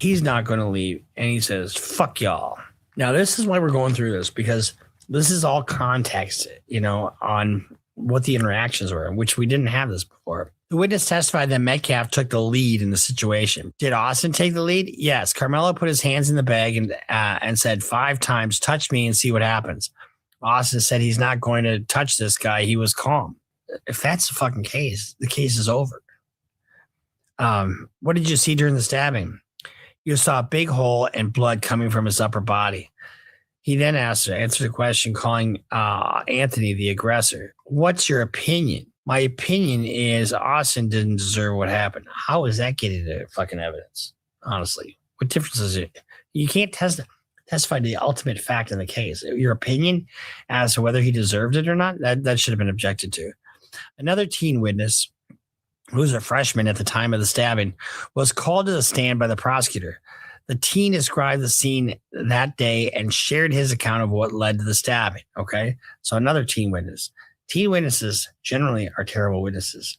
He's not going to leave. And he says, fuck y'all. Now, this is why we're going through this, because this is all context, on what the interactions were, which we didn't have this before. The witness testified that Metcalf took the lead in the situation. Did Austin take the lead? Yes. Karmelo put his hands in the bag and said 5 times, touch me and see what happens. Austin said he's not going to touch this guy. He was calm. If that's the fucking case, the case is over. What did you see during the stabbing? You saw a big hole and blood coming from his upper body. He then answered the question, calling Anthony the aggressor. What's your opinion? My opinion is Austin didn't deserve what happened. How is that getting to fucking evidence? Honestly, what difference is it? You can't testify to the ultimate fact in the case. Your opinion as to whether he deserved it or not, that should have been objected to. Another teen witness, who was a freshman at the time of the stabbing, was called to the stand by the prosecutor. The teen described the scene that day and shared his account of what led to the stabbing. Okay. So another teen witness. Teen witnesses generally are terrible witnesses.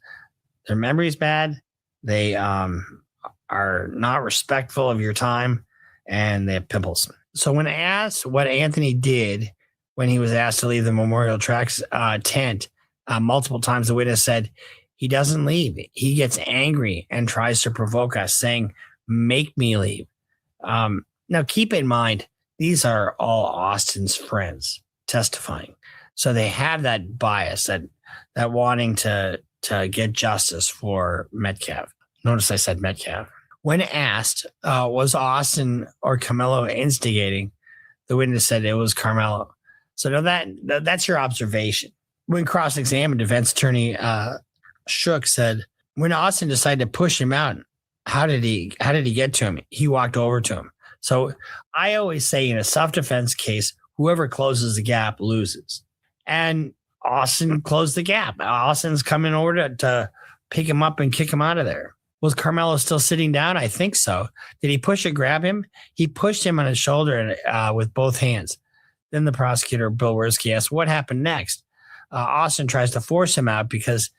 Their memory is bad. They are not respectful of your time, and they have pimples. So when asked what Anthony did when he was asked to leave the Memorial Tracks tent, multiple times the witness said, he doesn't leave. He gets angry and tries to provoke us, saying, make me leave. Now, keep in mind, these are all Austin's friends testifying. So they have that bias, that wanting to get justice for Metcalf. Notice I said Metcalf. When asked, was Austin or Karmelo instigating, the witness said it was Karmelo. So now that's your observation. When cross-examined, defense attorney Shook said, when Austin decided to push him out, how did he get to him? He walked over to him. So I always say in a self-defense case, whoever closes the gap loses. And Austin closed the gap. Austin's coming over to pick him up and kick him out of there. Was Karmelo still sitting down? I think so. Did he push or grab him? He pushed him on his shoulder with both hands. Then the prosecutor, Bill Wirsky, asked, what happened next? Austin tries to force him out because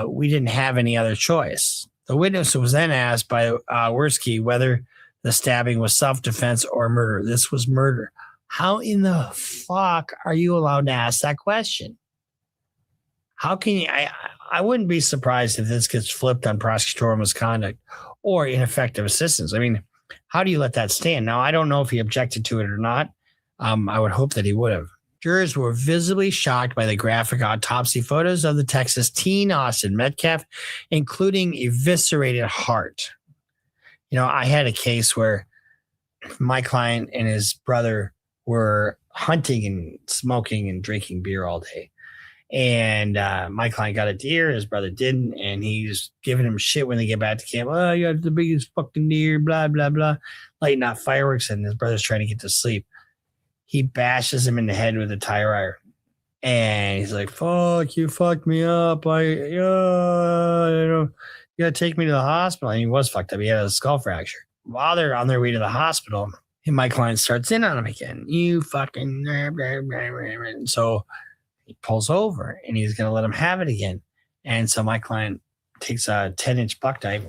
we didn't have any other choice. The witness was then asked by Wirsky whether the stabbing was self-defense or murder. This was murder. How in the fuck are you allowed to ask that question? How can you? I wouldn't be surprised if this gets flipped on prosecutorial misconduct or ineffective assistance. I mean, how do you let that stand? Now, I don't know if he objected to it or not. I would hope that he would have. Jurors were visibly shocked by the graphic autopsy photos of the Texas teen Austin Metcalf, including eviscerated heart. You know, I had a case where my client and his brother were hunting and smoking and drinking beer all day. And my client got a deer, his brother didn't, and he's giving him shit when they get back to camp. Oh, you got the biggest fucking deer, blah, blah, blah. Lighting off fireworks, and his brother's trying to get to sleep. He bashes him in the head with a tire iron. And he's like, fuck, you fucked me up. You got to take me to the hospital. And he was fucked up. He had a skull fracture. While they're on their way to the hospital, and my client starts in on him again. You fucking... And so he pulls over, and he's going to let him have it again. And so my client takes a 10-inch buck knife,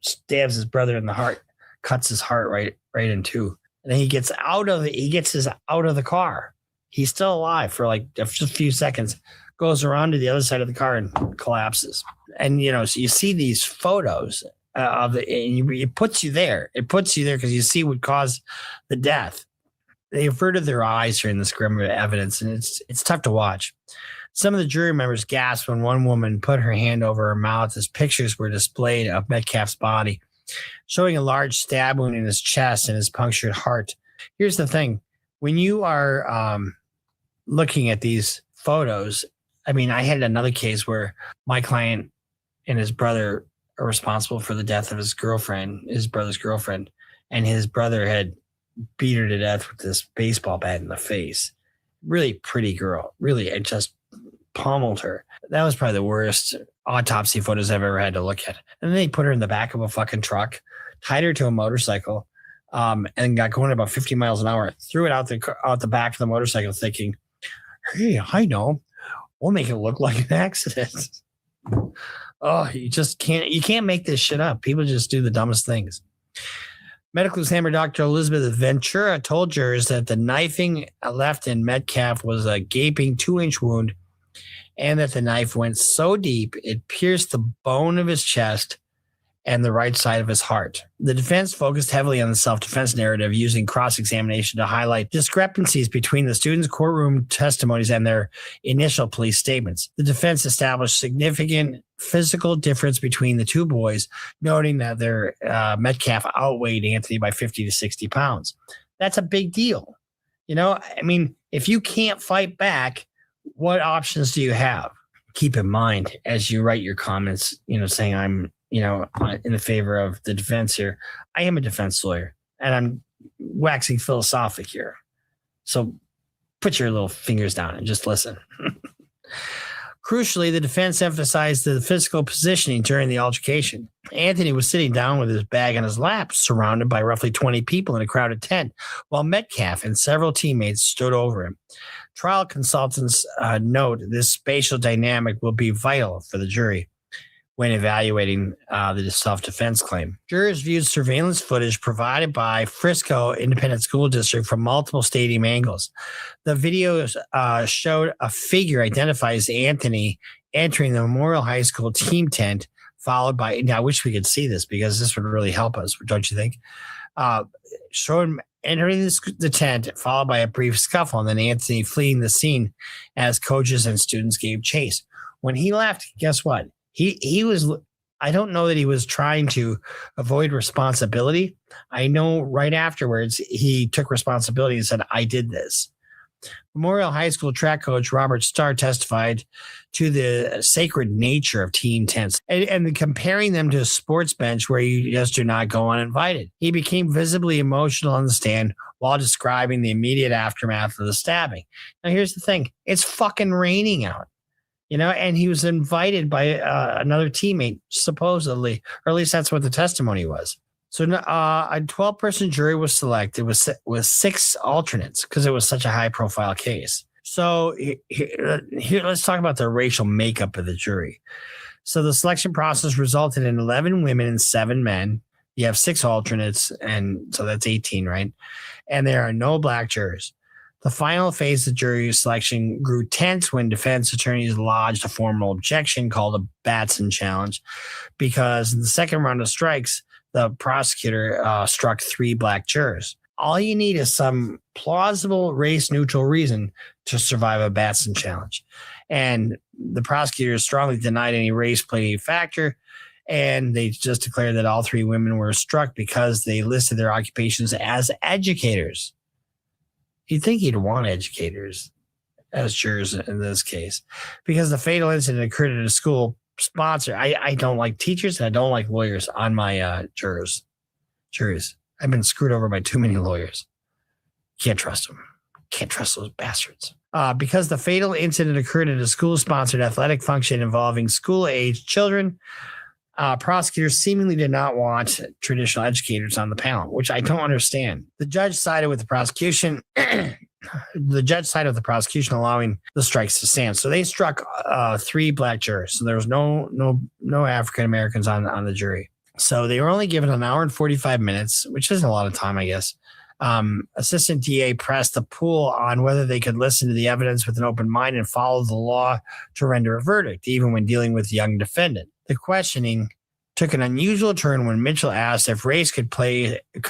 stabs his brother in the heart, cuts his heart right in two. And then he gets out of the car. He's still alive for like just a few seconds, goes around to the other side of the car and collapses. And, you know, so you see these photos and it puts you there. It puts you there because you see what caused the death. They averted their eyes during this grim evidence, and it's tough to watch. Some of the jury members gasped when one woman put her hand over her mouth as pictures were displayed of Metcalf's body, showing a large stab wound in his chest and his punctured heart. Here's the thing. When you are looking at these photos, I mean, I had another case where my client and his brother are responsible for the death of his brother's girlfriend, and his brother had beat her to death with this baseball bat in the face. Really pretty girl. Really, it just pummeled her. That was probably the worst autopsy photos I've ever had to look at. And then they put her in the back of a fucking truck, tied her to a motorcycle, and got going about 50 miles an hour, threw it out the back of the motorcycle thinking, hey, I know, we'll make it look like an accident. Oh, you can't make this shit up. People just do the dumbest things. Medical examiner Dr. Elizabeth Ventura told jurors that the knifing left in Metcalf was a gaping 2-inch wound, and that the knife went so deep it pierced the bone of his chest and the right side of his heart. The defense focused heavily on the self-defense narrative, using cross-examination to highlight discrepancies between the students' courtroom testimonies and their initial police statements. The defense established significant physical difference between the two boys, noting that their Metcalf outweighed Anthony by 50 to 60 pounds. That's a big deal. You know, I mean, if you can't fight back, what options do you have? Keep in mind as you write your comments, you know, saying I'm, you know, in the favor of the defense here. I am a defense lawyer, and I'm waxing philosophic here. So put your little fingers down and just listen. Crucially, the defense emphasized the physical positioning during the altercation. Anthony was sitting down with his bag on his lap, surrounded by roughly 20 people in a crowded tent, while Metcalf and several teammates stood over him. Trial consultants note this spatial dynamic will be vital for the jury when evaluating the self-defense claim. Jurors viewed surveillance footage provided by Frisco Independent School District from multiple stadium angles. The videos showed a figure identified as Anthony entering the Memorial High School team tent, followed by, now I wish we could see this because this would really help us, don't you think? Showed him entering the tent, followed by a brief scuffle, and then Anthony fleeing the scene as coaches and students gave chase. When he left, guess what? He was, I don't know that he was trying to avoid responsibility. I know right afterwards he took responsibility and said, I did this. Memorial High School track coach Robert Starr testified to the sacred nature of team tents and comparing them to a sports bench where you just do not go uninvited. He became visibly emotional on the stand while describing the immediate aftermath of the stabbing. Now, here's the thing. It's fucking raining out, and he was invited by another teammate, supposedly, or at least that's what the testimony was. So a 12-person jury was selected with 6 alternates because it was such a high-profile case. So here, let's talk about the racial makeup of the jury. So the selection process resulted in 11 women and 7 men. You have 6 alternates, and so that's 18, right? And there are no black jurors. The final phase of jury selection grew tense when defense attorneys lodged a formal objection called a Batson challenge because in the second round of strikes, the prosecutor struck 3 black jurors. All you need is some plausible race-neutral reason to survive a Batson challenge. And the prosecutors strongly denied any race played a factor, and they just declared that all 3 women were struck because they listed their occupations as educators. You'd think you'd want educators as jurors in this case because the fatal incident occurred at a school sponsor. I don't like teachers and I don't like lawyers on my juries. I've been screwed over by too many lawyers. Can't trust them. Can't trust those bastards. Because the fatal incident occurred at a school-sponsored athletic function involving school-aged children, prosecutors seemingly did not want traditional educators on the panel, which I don't understand. The judge sided with the prosecution. Allowing the strikes to stand. So they struck 3 black jurors. So there was no African Americans on the jury. So they were only given an hour and 45 minutes, which isn't a lot of time, I guess. Assistant DA pressed the pool on whether they could listen to the evidence with an open mind and follow the law to render a verdict, even when dealing with the young defendant. The questioning took an unusual turn when Mitchell asked if race could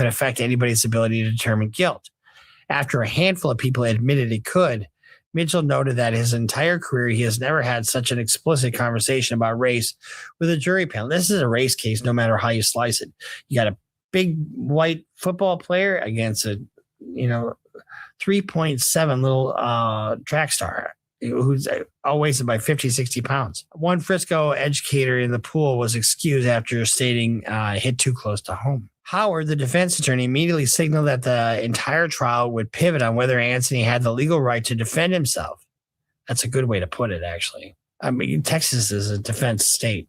affect anybody's ability to determine guilt. After a handful of people admitted it could, Mitchell noted that his entire career he has never had such an explicit conversation about race with a jury panel. This is a race case, no matter how you slice it. You got a big white football player against a 3.7 little track star who's weighs about 50, 60 pounds. One Frisco educator in the pool was excused after stating hit too close to home. Howard, the defense attorney, immediately signaled that the entire trial would pivot on whether Anthony had the legal right to defend himself. That's a good way to put it, actually. I mean, Texas is a defense state,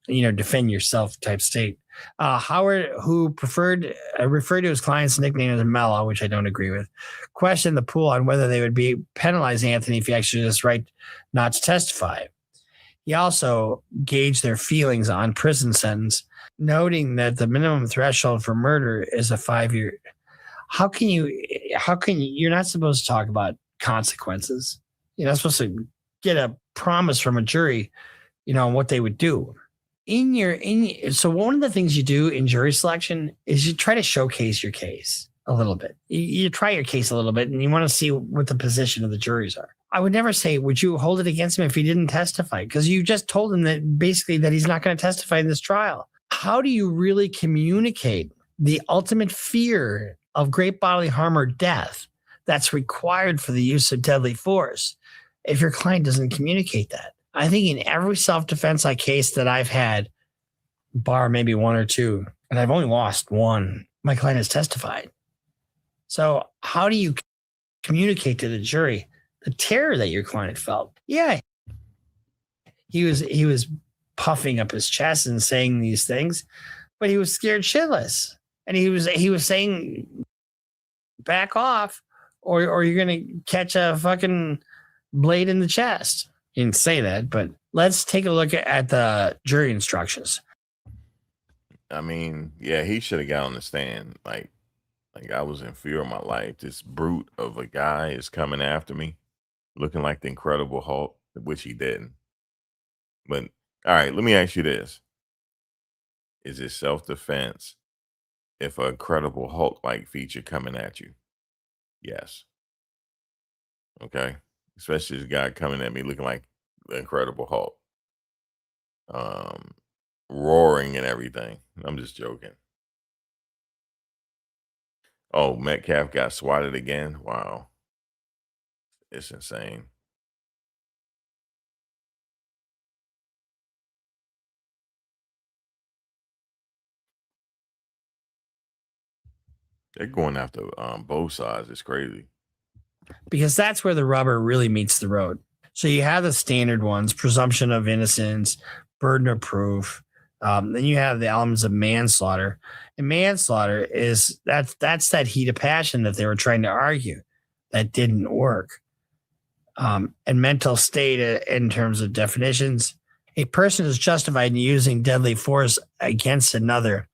defend yourself type state. Howard, who referred to his client's nickname as Mello, which I don't agree with, questioned the pool on whether they would be penalizing Anthony if he exercised his right not to testify. He also gauged their feelings on prison sentence, noting that the minimum threshold for murder is a 5-year. You're not supposed to talk about consequences. You're not supposed to get a promise from a jury, on what they would do. So one of the things you do in jury selection is you try to showcase your case a little bit. You try your case a little bit and you want to see what the position of the juries are. I would never say, would you hold it against him if he didn't testify? Because you just told him that basically that he's not going to testify in this trial. How do you really communicate the ultimate fear of great bodily harm or death that's required for the use of deadly force if your client doesn't communicate that? I think in every self-defense case that I've had, bar maybe 1 or 2, and I've only lost 1, my client has testified. So how do you communicate to the jury the terror that your client felt? Yeah, he was puffing up his chest and saying these things, but he was scared shitless, and he was saying, "Back off, or you're gonna catch a fucking blade in the chest." He didn't say that, but let's take a look at the jury instructions. I mean, yeah, he should have got on the stand. Like I was in fear of my life. This brute of a guy is coming after me, looking like the Incredible Hulk, which he didn't. But all right, let me ask you this: is it self-defense if a Incredible Hulk-like feature coming at you? Yes. Okay. Especially this guy coming at me looking like the Incredible Hulk, roaring and everything. I'm just joking. Oh, Metcalf got swatted again. Wow. It's insane. They're going after both sides. It's crazy. Because that's where the rubber really meets the road. So you have the standard ones: presumption of innocence, burden of proof. Then you have the elements of manslaughter, and manslaughter is that's that heat of passion that they were trying to argue that didn't work. And mental state, in terms of definitions, a person is justified in using deadly force against another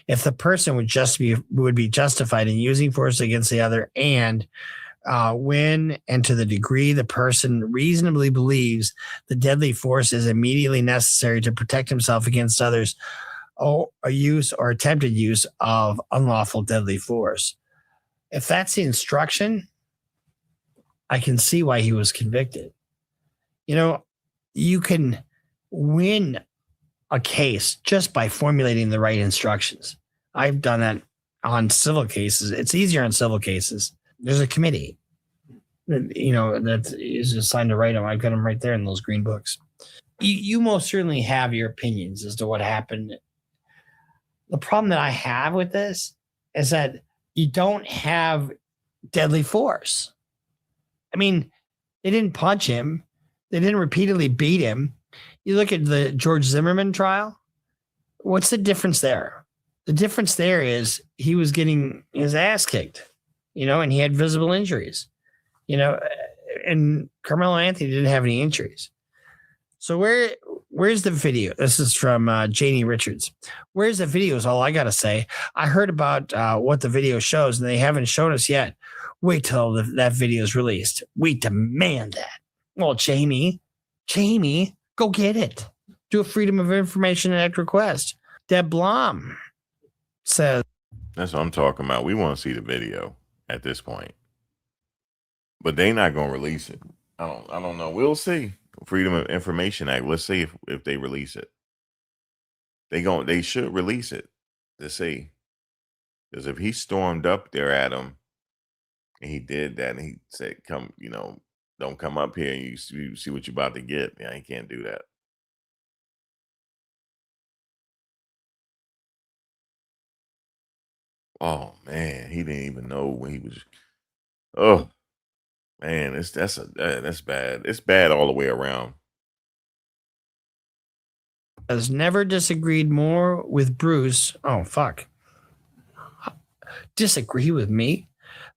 if the person would be justified in using force against the other, and when and to the degree the person reasonably believes the deadly force is immediately necessary to protect himself against others, or a use or attempted use of unlawful deadly force. If that's the instruction, I can see why he was convicted. You know, you can win a case just by formulating the right instructions. I've done that on civil cases. It's easier on civil cases. There's a committee, that is assigned to write them. I've got them right there in those green books. You most certainly have your opinions as to what happened. The problem that I have with this is that you don't have deadly force. I mean, they didn't punch him. They didn't repeatedly beat him. You look at the George Zimmerman trial. What's the difference there? The difference there is he was getting his ass kicked, and he had visible injuries, and Carmelo Anthony didn't have any injuries. So where's the video? This is from Janie Richards. Where's the video is all I got to say. I heard about what the video shows, and they haven't shown us yet. Wait till that video is released. We demand that. Well, Jamie, go get it. Do a Freedom of Information Act request. Deb Blom says. That's what I'm talking about. We want to see the video at this point. But they're not going to release it. I don't know. We'll see. Freedom of Information Act. Let's see if they release it. They should release it to see. Because if he stormed up there at him and he did that and he said, come, don't come up here and you see what you're about to get. Yeah, he can't do that. Oh man, he didn't even know when he was. Oh man, that's bad. It's bad all the way around. Has never disagreed more with Bruce. Oh fuck. Disagree with me?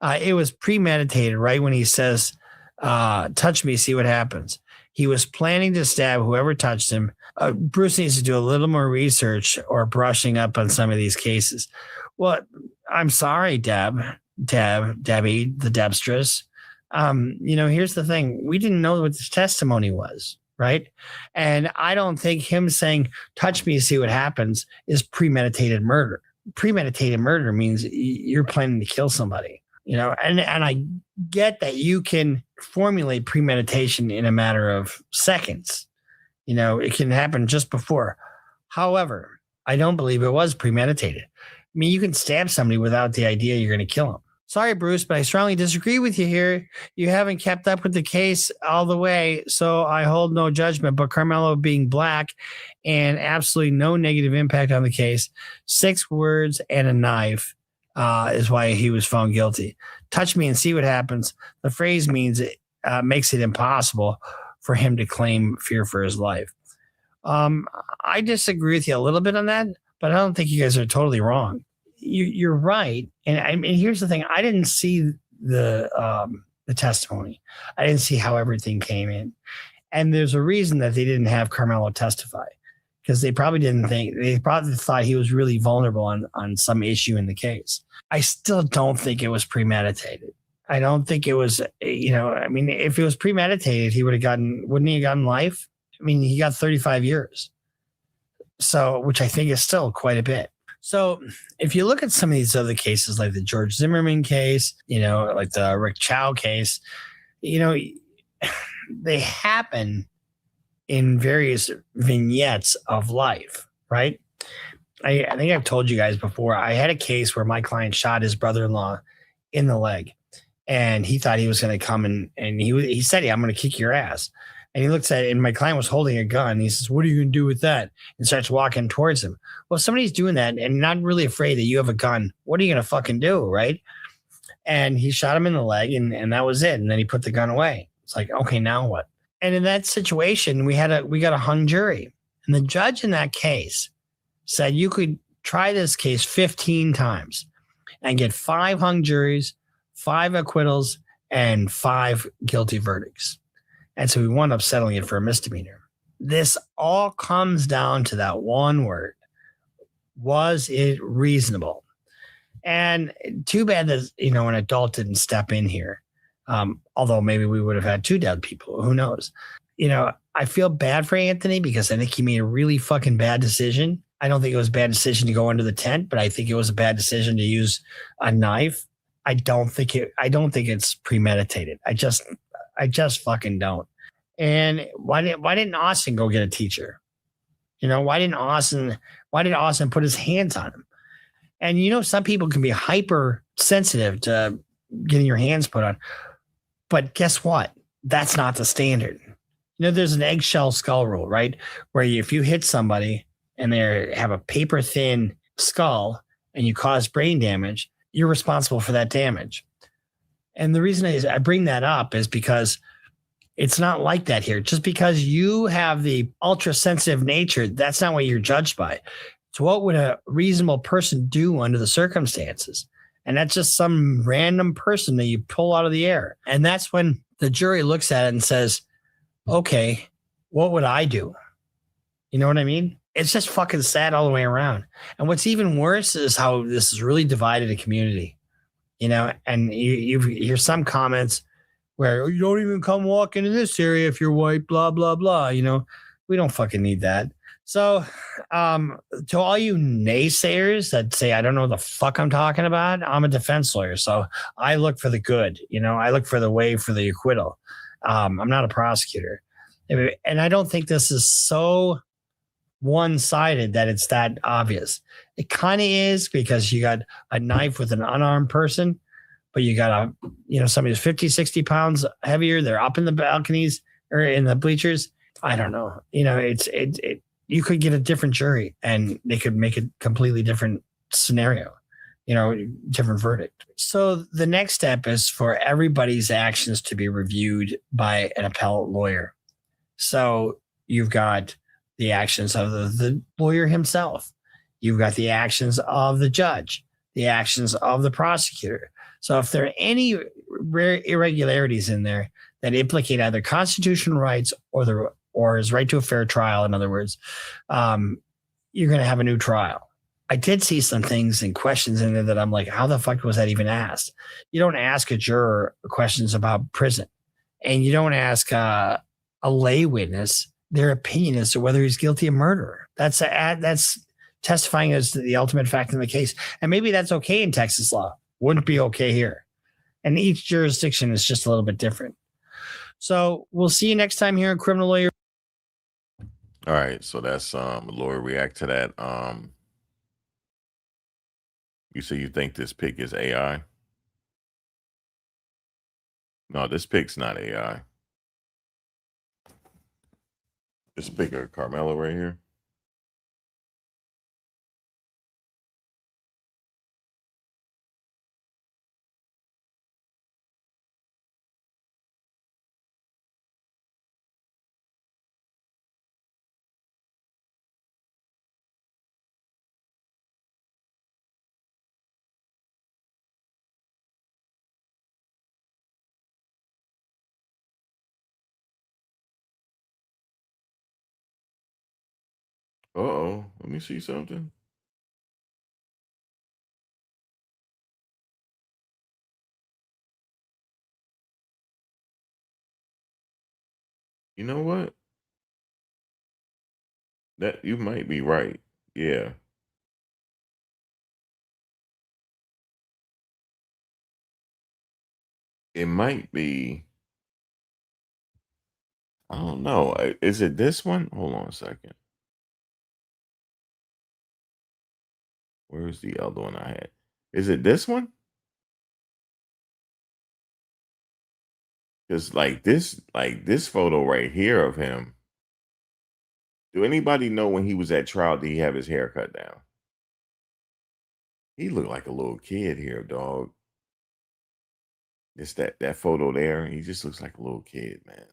It was premeditated, right? When he says, touch me, see what happens. He was planning to stab whoever touched him. Bruce needs to do a little more research or brushing up on some of these cases. Well, I'm sorry, Debbie, the Debstress. Here's the thing. We didn't know what this testimony was, right? And I don't think him saying, touch me, see what happens, is premeditated murder. Premeditated murder means you're planning to kill somebody, and I get that you can formulate premeditation in a matter of seconds. It can happen just before. However, I don't believe it was premeditated. I mean, you can stab somebody without the idea you're going to kill them. Sorry, Bruce, but I strongly disagree with you here. You haven't kept up with the case all the way, so I hold no judgment. But Carmelo being black and absolutely no negative impact on the case, 6 words and a knife is why he was found guilty. Touch me and see what happens. The phrase means it makes it impossible for him to claim fear for his life. I disagree with you a little bit on that, but I don't think you guys are totally wrong. You're right. And here's the thing. I didn't see the testimony. I didn't see how everything came in. And there's a reason that they didn't have Carmelo testify, because they probably thought he was really vulnerable on some issue in the case. I still don't think it was premeditated. I don't think it was, if it was premeditated, wouldn't he have gotten life? I mean, he got 35 years. So, which I think is still quite a bit. So if you look at some of these other cases, like the George Zimmerman case, like the Rick Chow case, they happen in various vignettes of life, right? I think I've told you guys before, I had a case where my client shot his brother-in-law in the leg. and he thought he was going to come and he said, "I'm going to kick your ass." And he looks at it, and my client was holding a gun. And he says, "What are you going to do with that?" And starts walking towards him. Well, if somebody's doing that and not really afraid that you have a gun, what are you going to fucking do, right? And he shot him in the leg, and that was it. And then he put the gun away. It's like, okay, now what? And in that situation, we got a hung jury, and the judge in that case said you could try this case 15 times and get 5 hung juries, 5 acquittals, and 5 guilty verdicts. And so we wound up settling it for a misdemeanor. This all comes down to that one word. Was it reasonable? And too bad that, an adult didn't step in here. Although maybe we would have had 2 dead people. Who knows? I feel bad for Anthony because I think he made a really fucking bad decision. I don't think it was a bad decision to go under the tent, but I think it was a bad decision to use a knife. I don't think it's premeditated. I just fucking don't. And why didn't Austin go get a teacher? Why did Austin put his hands on him? And some people can be hyper sensitive to getting your hands put on. But guess what? That's not the standard. There's an eggshell skull rule, right? Where if you hit somebody and they have a paper thin skull and you cause brain damage, you're responsible for that damage. And the reason I bring that up is because it's not like that here. Just because you have the ultra sensitive nature, that's not what you're judged by. So what would a reasonable person do under the circumstances? And that's just some random person that you pull out of the air. And that's when the jury looks at it and says, okay, what would I do? You know what I mean? It's just fucking sad all the way around. And what's even worse is how this has really divided a community. And you hear some comments where you don't even come walk into this area if you're white, blah, blah, blah. We don't fucking need that. So to all you naysayers that say, I don't know the fuck I'm talking about, I'm a defense lawyer. So I look for the good, I look for the way for the acquittal. I'm not a prosecutor. And I don't think this is so one-sided that it's that obvious. It kind of is because you got a knife with an unarmed person, but you got somebody who's 50, 60 pounds heavier. They're up in the balconies or in the bleachers. I don't know. You could get a different jury and they could make a completely different scenario, different verdict. So the next step is for everybody's actions to be reviewed by an appellate lawyer. So you've got the actions of the lawyer himself. You've got the actions of the judge, the actions of the prosecutor. So if there are any rare irregularities in there that implicate either constitutional rights or his right to a fair trial, in other words, you're going to have a new trial. I did see some things and questions in there that I'm like, how the fuck was that even asked? You don't ask a juror questions about prison, and you don't ask a lay witness their opinion as to whether he's guilty of murder. That's testifying as to the ultimate fact in the case. And maybe that's okay in Texas law. Wouldn't be okay here. And each jurisdiction is just a little bit different. So we'll see you next time here on Criminal Lawyer. All right, so that's Lawyer react to that. You say you think this pic is AI? No, this pic's not AI. This pic of Karmelo right here. Uh-oh, let me see something. You know what? That you might be right. Yeah. It might be. I don't know. Is it this one? Hold on a second. Where's the other one I had? Is it this one? Because like this photo right here of him. Do anybody know when he was at trial? Did he have his hair cut down? He looked like a little kid here, dog. It's that photo there. He just looks like a little kid, man.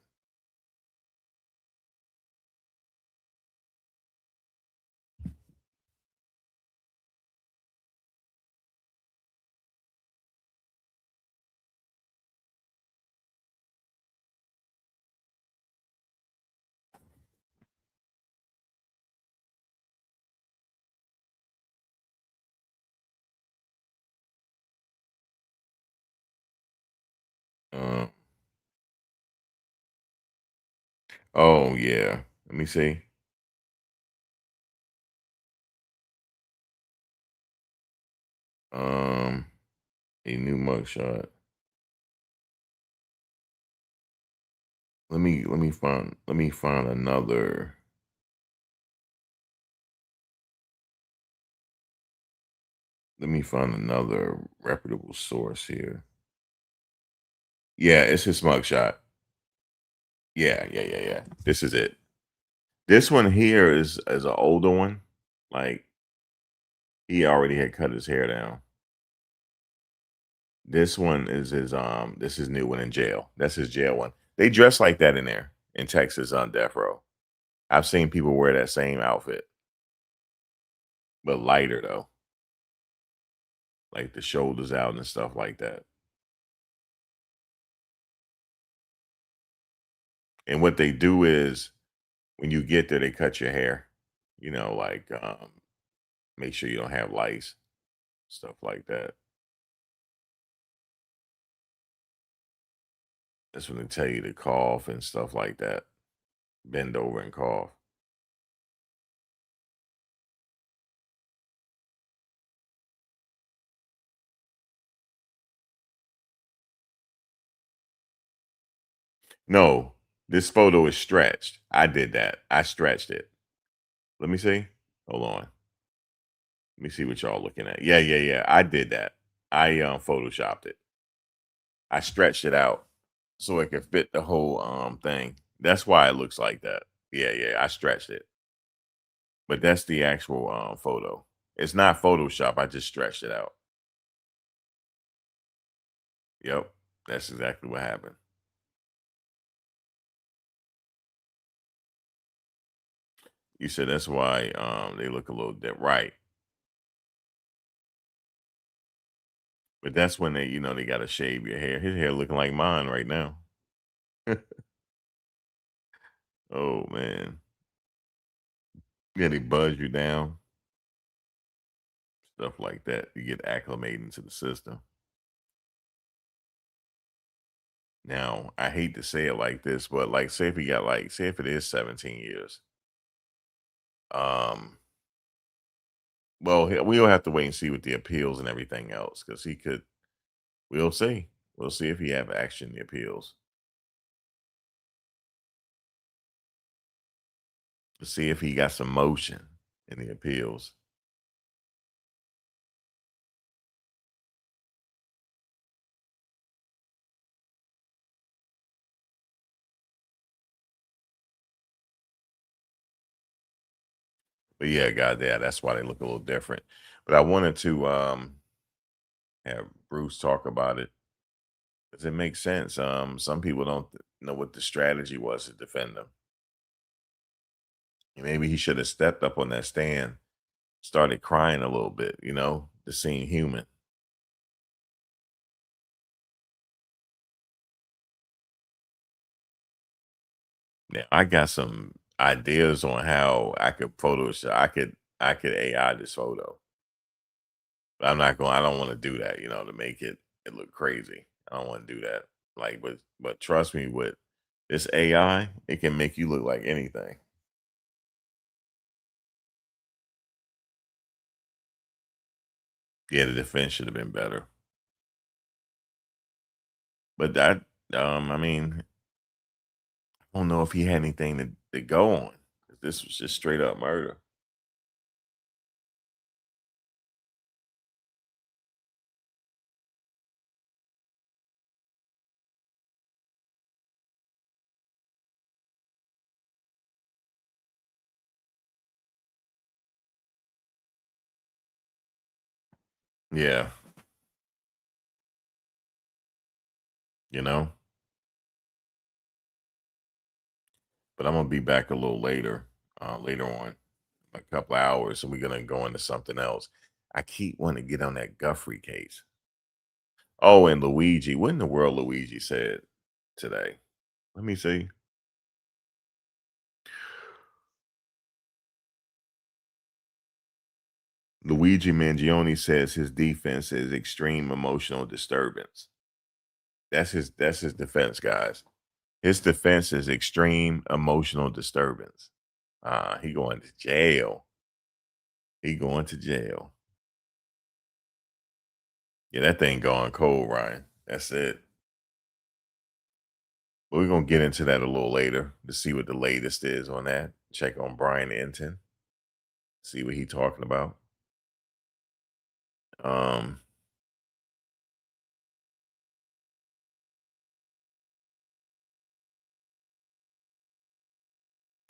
Um, oh yeah. Let me see. Um, a new mugshot. Let me find another. Let me find another reputable source here. Yeah, it's his mugshot. Yeah. This is it. This one here is an older one. Like he already had cut his hair down. This one is his this is new one in jail. That's his jail one. They dress like that in there in Texas on death row. I've seen people wear that same outfit, but lighter though, like the shoulders out and stuff like that. And what they do is when you get there, they cut your hair. Like make sure you don't have lice, stuff like that. That's when they tell you to cough and stuff like that. Bend over and cough. No, this photo is stretched. I did that. I stretched it. Let me see. Hold on. Let me see what y'all looking at. Yeah. I did that. I photoshopped it. I stretched it out so it could fit the whole thing. That's why it looks like that. Yeah. I stretched it. But that's the actual photo. It's not Photoshop. I just stretched it out. Yep. That's exactly what happened. You said that's why they look a little different. Right. But that's when they gotta shave your hair. His hair looking like mine right now. Oh man. Yeah, they buzz you down, stuff like that. You get acclimated into the system. Now, I hate to say it like this, but like say if he got like say if it is 17 years. Um well, we'll have to wait and see with the appeals and everything else because he could we'll see. We'll see if he have action in the appeals. To see if he got some motion in the appeals. But yeah, goddamn, that's why they look a little different. But I wanted to have Bruce talk about it because it makes sense. Some people don't know what the strategy was to defend them. Maybe he should have stepped up on that stand, started crying a little bit, to seem human. Now I got some ideas on how I could Photoshop. I could AI this photo. But I'm not going. I don't want to do that. To make it look crazy. I don't want to do that. Like, but trust me, with this AI, it can make you look like anything. Yeah, the defense should have been better. But that, I mean, I don't know if he had anything to go on. This was just straight up murder. Yeah. You know? But I'm gonna be back a little later on, a couple hours, and we're gonna go into something else. I keep wanting to get on that Guffrey case. Oh, and Luigi. What in the world Luigi said today? Let me see. Luigi Mangione says his defense is extreme emotional disturbance. That's his defense, guys. His defense is extreme emotional disturbance. He going to jail. He going to jail. Yeah, that thing going cold, Ryan. That's it. But we're gonna get into that a little later to see what the latest is on that. Check on Brian Enton, see what he talking about. Um,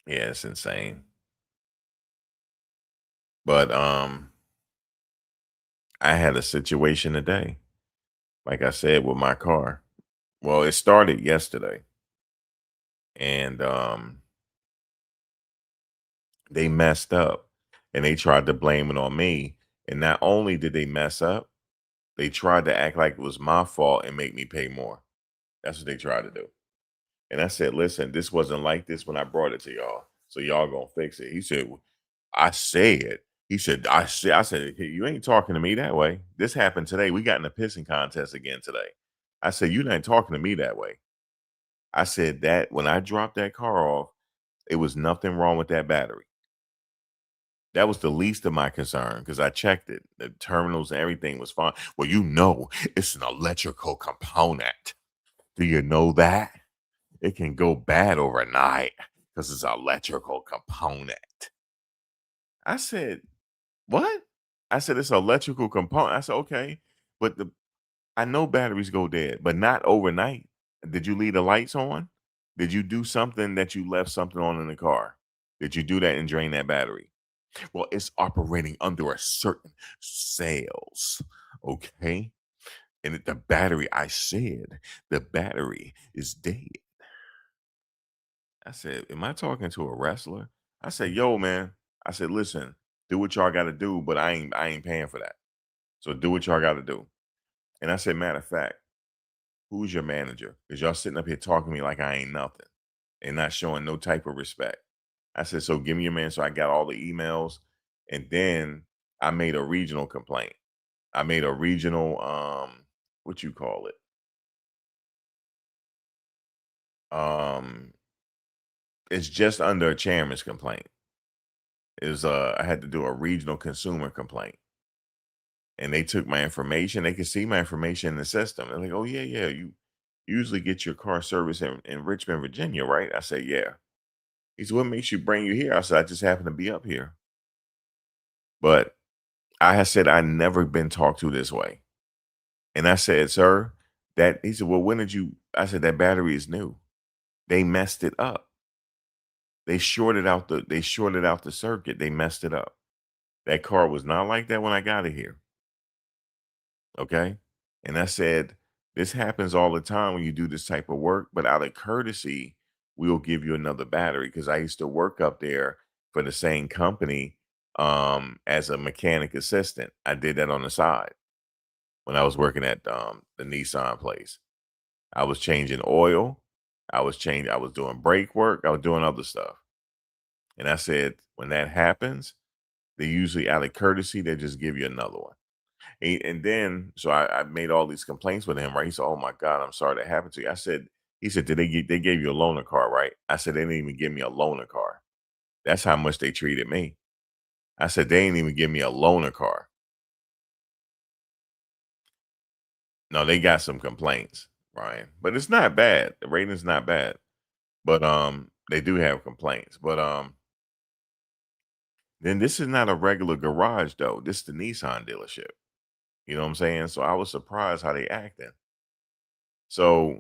yeah, it's insane. But I had a situation today, like I said, with my car. Well, it started yesterday, and they messed up, and they tried to blame it on me. And not only did they mess up, they tried to act like it was my fault and make me pay more. That's what they tried to do. And I said, listen, this wasn't like this when I brought it to y'all. So y'all gonna fix it. He said, I said, he said, I said, "Hey, you ain't talking to me that way. This happened today. We got in a pissing contest again today. I said, you not talking to me that way. I said that when I dropped that car off, it was nothing wrong with that battery. That was the least of my concern because I checked it. The terminals and everything was fine. Well, it's an electrical component. Do you know that? It can go bad overnight because it's an electrical component. I said, what? I said, it's an electrical component. I said, okay, but I know batteries go dead, but not overnight. Did you leave the lights on? Did you do something that you left something on in the car? Did you do that and drain that battery? Well, it's operating under a certain sales. Okay. And the battery, I said, the battery is dead. I said, am I talking to a wrestler? I said, yo, man. I said, listen, do what y'all gotta do, but I ain't paying for that. So do what y'all gotta do. And I said, matter of fact, who's your manager? Because y'all sitting up here talking to me like I ain't nothing and not showing no type of respect. I said, so give me your man. So I got all the emails. And then I made a regional complaint. I made a regional what you call it? Um it's just under a chairman's complaint. Is I had to do a regional consumer complaint. And they took my information. They could see my information in the system. They're like, oh yeah, yeah, you usually get your car service in Richmond, Virginia, right? I said, yeah. He said, what makes you bring you here? I said, I just happen to be up here. But I had said I never been talked to this way. And I said, sir, that he said, well, when did you? I said, that battery is new. They messed it up. They shorted out the circuit. They messed it up. That car was not like that when I got it here. Okay. And I said, this happens all the time when you do this type of work, but out of courtesy, we'll give you another battery. Cause I used to work up there for the same company as a mechanic assistant. I did that on the side when I was working at the Nissan place. I was changing oil. I was doing brake work. I was doing other stuff. And I said, when that happens, they usually out of courtesy, they just give you another one. And then, so I made all these complaints with him, right? He said, oh my God, I'm sorry that happened to you. I said, he said, they gave you a loaner car, right? I said, they didn't even give me a loaner car. That's how much they treated me. I said, they didn't even give me a loaner car. No, they got some complaints, Ryan, but it's not bad. The rating's not bad, but they do have complaints. But then this is not a regular garage though. This is the Nissan dealership. You know what I'm saying? So I was surprised how they acted. So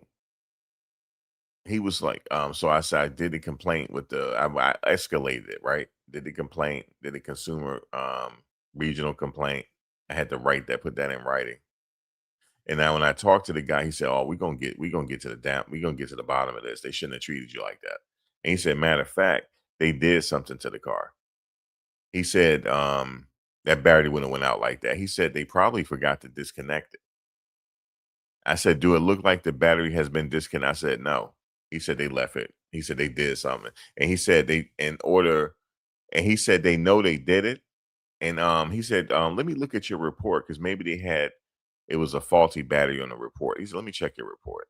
he was like, so I said I did the complaint with I escalated it, right? Did the complaint, did the consumer regional complaint. I had to write that, put that in writing. And now when I talked to the guy, he said, "Oh, we're gonna get to the bottom of this. They shouldn't have treated you like that." And he said, "Matter of fact, they did something to the car." He said, that battery wouldn't have went out like that. He said they probably forgot to disconnect it. I said, "Do it look like the battery has been disconnected?" I said, "No." He said they left it. He said they did something. And he said he said they know they did it. And he said, let me look at your report because maybe it was a faulty battery on the report. He said, let me check your report.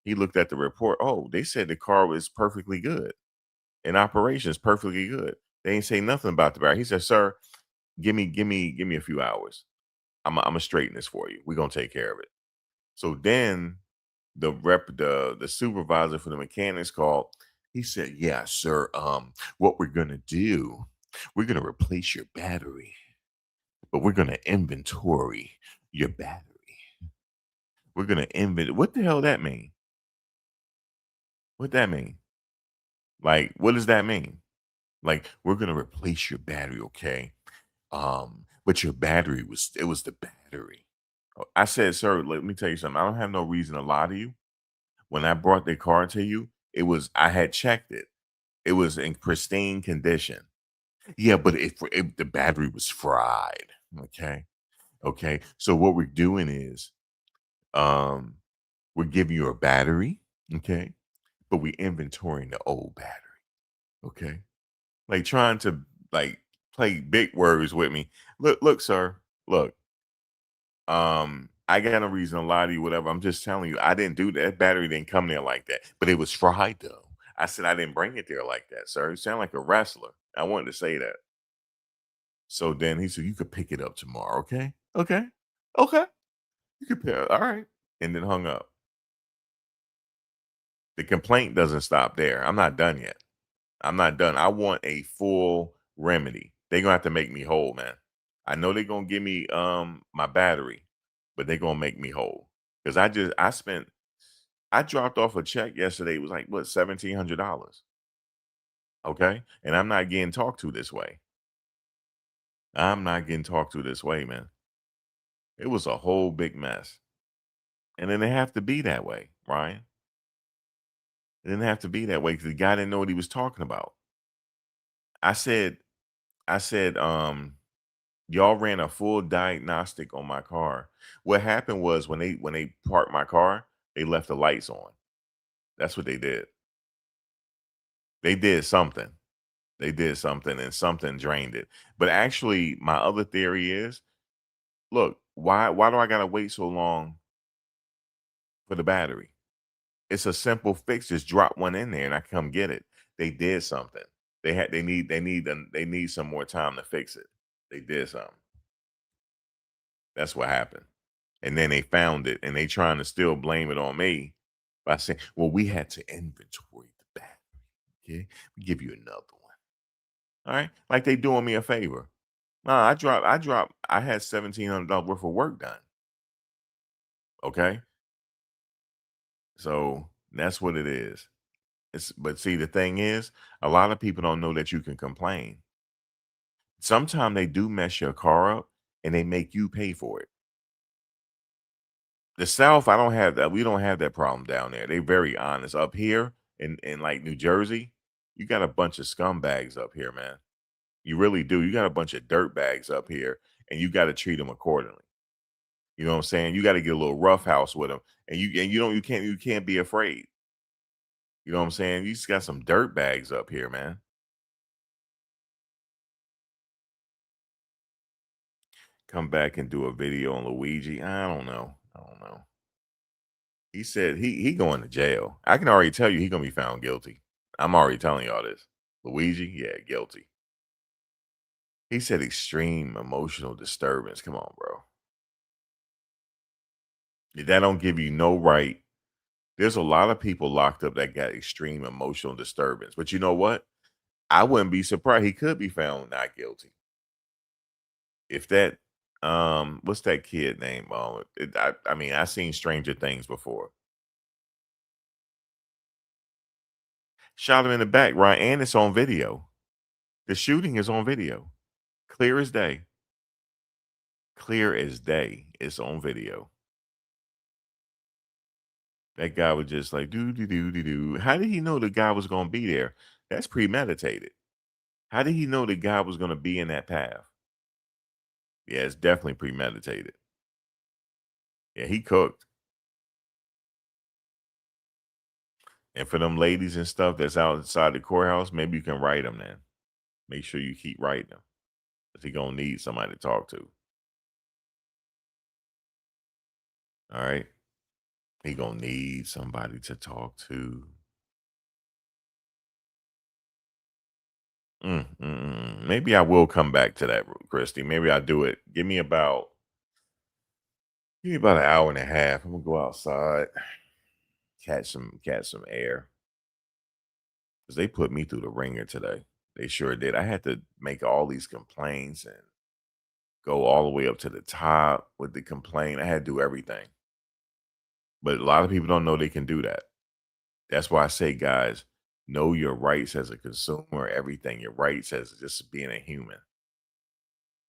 He looked at the report. Oh, they said the car was perfectly good. In operations, perfectly good. They ain't say nothing about the battery. He said, "Sir, give me a few hours. I'm gonna straighten this for you. We're gonna take care of it." So then the supervisor for the mechanics called. He said, "Yeah, sir. What we're gonna do, we're gonna replace your battery, but we're gonna inventory your battery. We're gonna invent." What the hell that mean? What that mean? Like, what does that mean? Like, we're gonna replace your battery, okay? But your battery was the battery. I said, "Sir, let me tell you something. I don't have no reason to lie to you. When I brought the car to you, I had checked it. It was in pristine condition. Yeah, but the battery was fried. Okay. Okay. So what we're doing is um we're giving you a battery, okay, but we inventorying the old battery. Okay. Like trying to like play big words with me. Look, sir. Look, I got no reason to lie to you, whatever. I'm just telling you, I didn't do that. That battery didn't come there like that. But it was fried though. I said I didn't bring it there like that, sir. You sound like a wrestler. I wanted to say that. So then he said, "You could pick it up tomorrow, okay? Okay. Okay. You could pick all right." And then hung up. The complaint doesn't stop there. I'm not done yet. I'm not done. I want a full remedy. They're gonna have to make me whole, man. I know they're gonna give me my battery, but they're gonna make me whole. Because I dropped off a check yesterday. It was like what, $1,700. Okay. And I'm not getting talked to this way. I'm not getting talked to this way, man. It was a whole big mess. And then they have to be that way, Ryan. It didn't have to be that way because the guy didn't know what he was talking about. I said, I said, y'all ran a full diagnostic on my car. What happened was when they parked my car, they left the lights on. That's what they did. They did something. They did something and something drained it. But actually, my other theory is, look, why do I gotta wait so long for the battery? It's a simple fix. Just drop one in there and I come get it. They did something. They need some more time to fix it. They did something. That's what happened. And then they found it and they trying to still blame it on me by saying, "Well, we had to inventory the battery. Okay. We give you another one." All right. Like they doing me a favor. Nah, I had $1,700 worth of work done. Okay. So that's what it is. But see, the thing is, a lot of people don't know that you can complain. Sometimes they do mess your car up and they make you pay for it. The South, I don't have that. We don't have that problem down there. They very honest. Up here in like New Jersey, you got a bunch of scumbags up here, man. You really do. You got a bunch of dirt bags up here, and you got to treat them accordingly. You know what I'm saying? You got to get a little rough house with them, and you can't be afraid. You know what I'm saying? You just got some dirt bags up here, man. Come back and do a video on Luigi. I don't know. I don't know. He said he going to jail. I can already tell you he gonna be found guilty. I'm already telling y'all this. Luigi, yeah, guilty. He said extreme emotional disturbance. Come on, bro. That don't give you no right. There's a lot of people locked up that got extreme emotional disturbance. But you know what? I wouldn't be surprised. He could be found not guilty. If that what's that kid name? I mean, I've seen Stranger Things before. Shot him in the back, right? And it's on video. The shooting is on video. Clear as day. Clear as day. It's on video. That guy was just like, do, do, do, do, do. How did he know the guy was going to be there? That's premeditated. How did he know the guy was going to be in that path? Yeah, it's definitely premeditated. Yeah, he cooked. And for them ladies and stuff that's outside the courthouse, maybe you can write them then. Make sure you keep writing them. Because he going to need somebody to talk to. All right? He going to need somebody to talk to. Maybe I will come back to that, Christy. Maybe I'll do it. Give me about an hour and a half. I'm gonna go outside, catch some air. Because they put me through the ringer today. They sure did. I had to make all these complaints and go all the way up to the top with the complaint. I had to do everything. But a lot of people don't know they can do that. That's why I say, guys, know your rights as a consumer, everything, your rights as just being a human.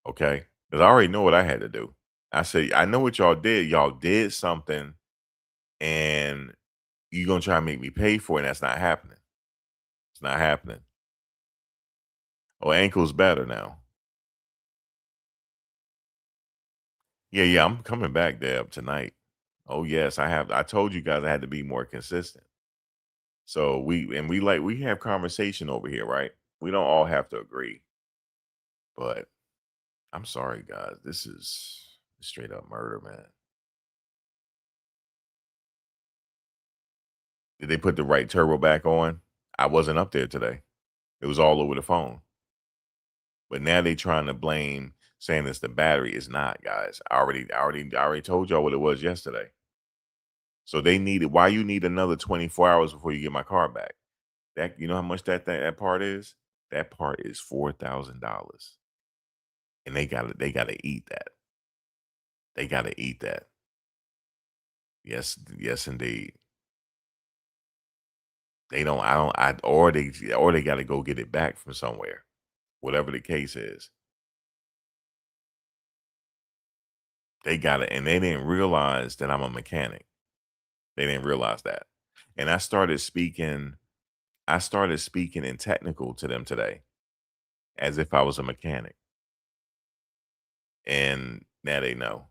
Okay? Because I already know what I had to do. I say, I know what y'all did. Y'all did something and you're gonna try to make me pay for it. And that's not happening. It's not happening. Oh, ankle's better now. Yeah, I'm coming back, Deb, tonight. Oh yes, I have. I told you guys I had to be more consistent. So we have conversation over here, right? We don't all have to agree, but I'm sorry, guys. This is straight up murder, man. Did they put the right turbo back on? I wasn't up there today. It was all over the phone. But now they trying to blame, saying it's the battery. It's not, guys. I already told y'all what it was yesterday. So they needed. Why you need another 24 hours before you get my car back? That, you know how much that part is? That part is $4,000, and they gotta eat that. They gotta eat that. Yes, yes, indeed. They don't. I don't. I or they gotta go get it back from somewhere. Whatever the case is, they got it, and they didn't realize that I'm a mechanic. They didn't realize that, and I started speaking. I started speaking in technical to them today, as if I was a mechanic, and now they know.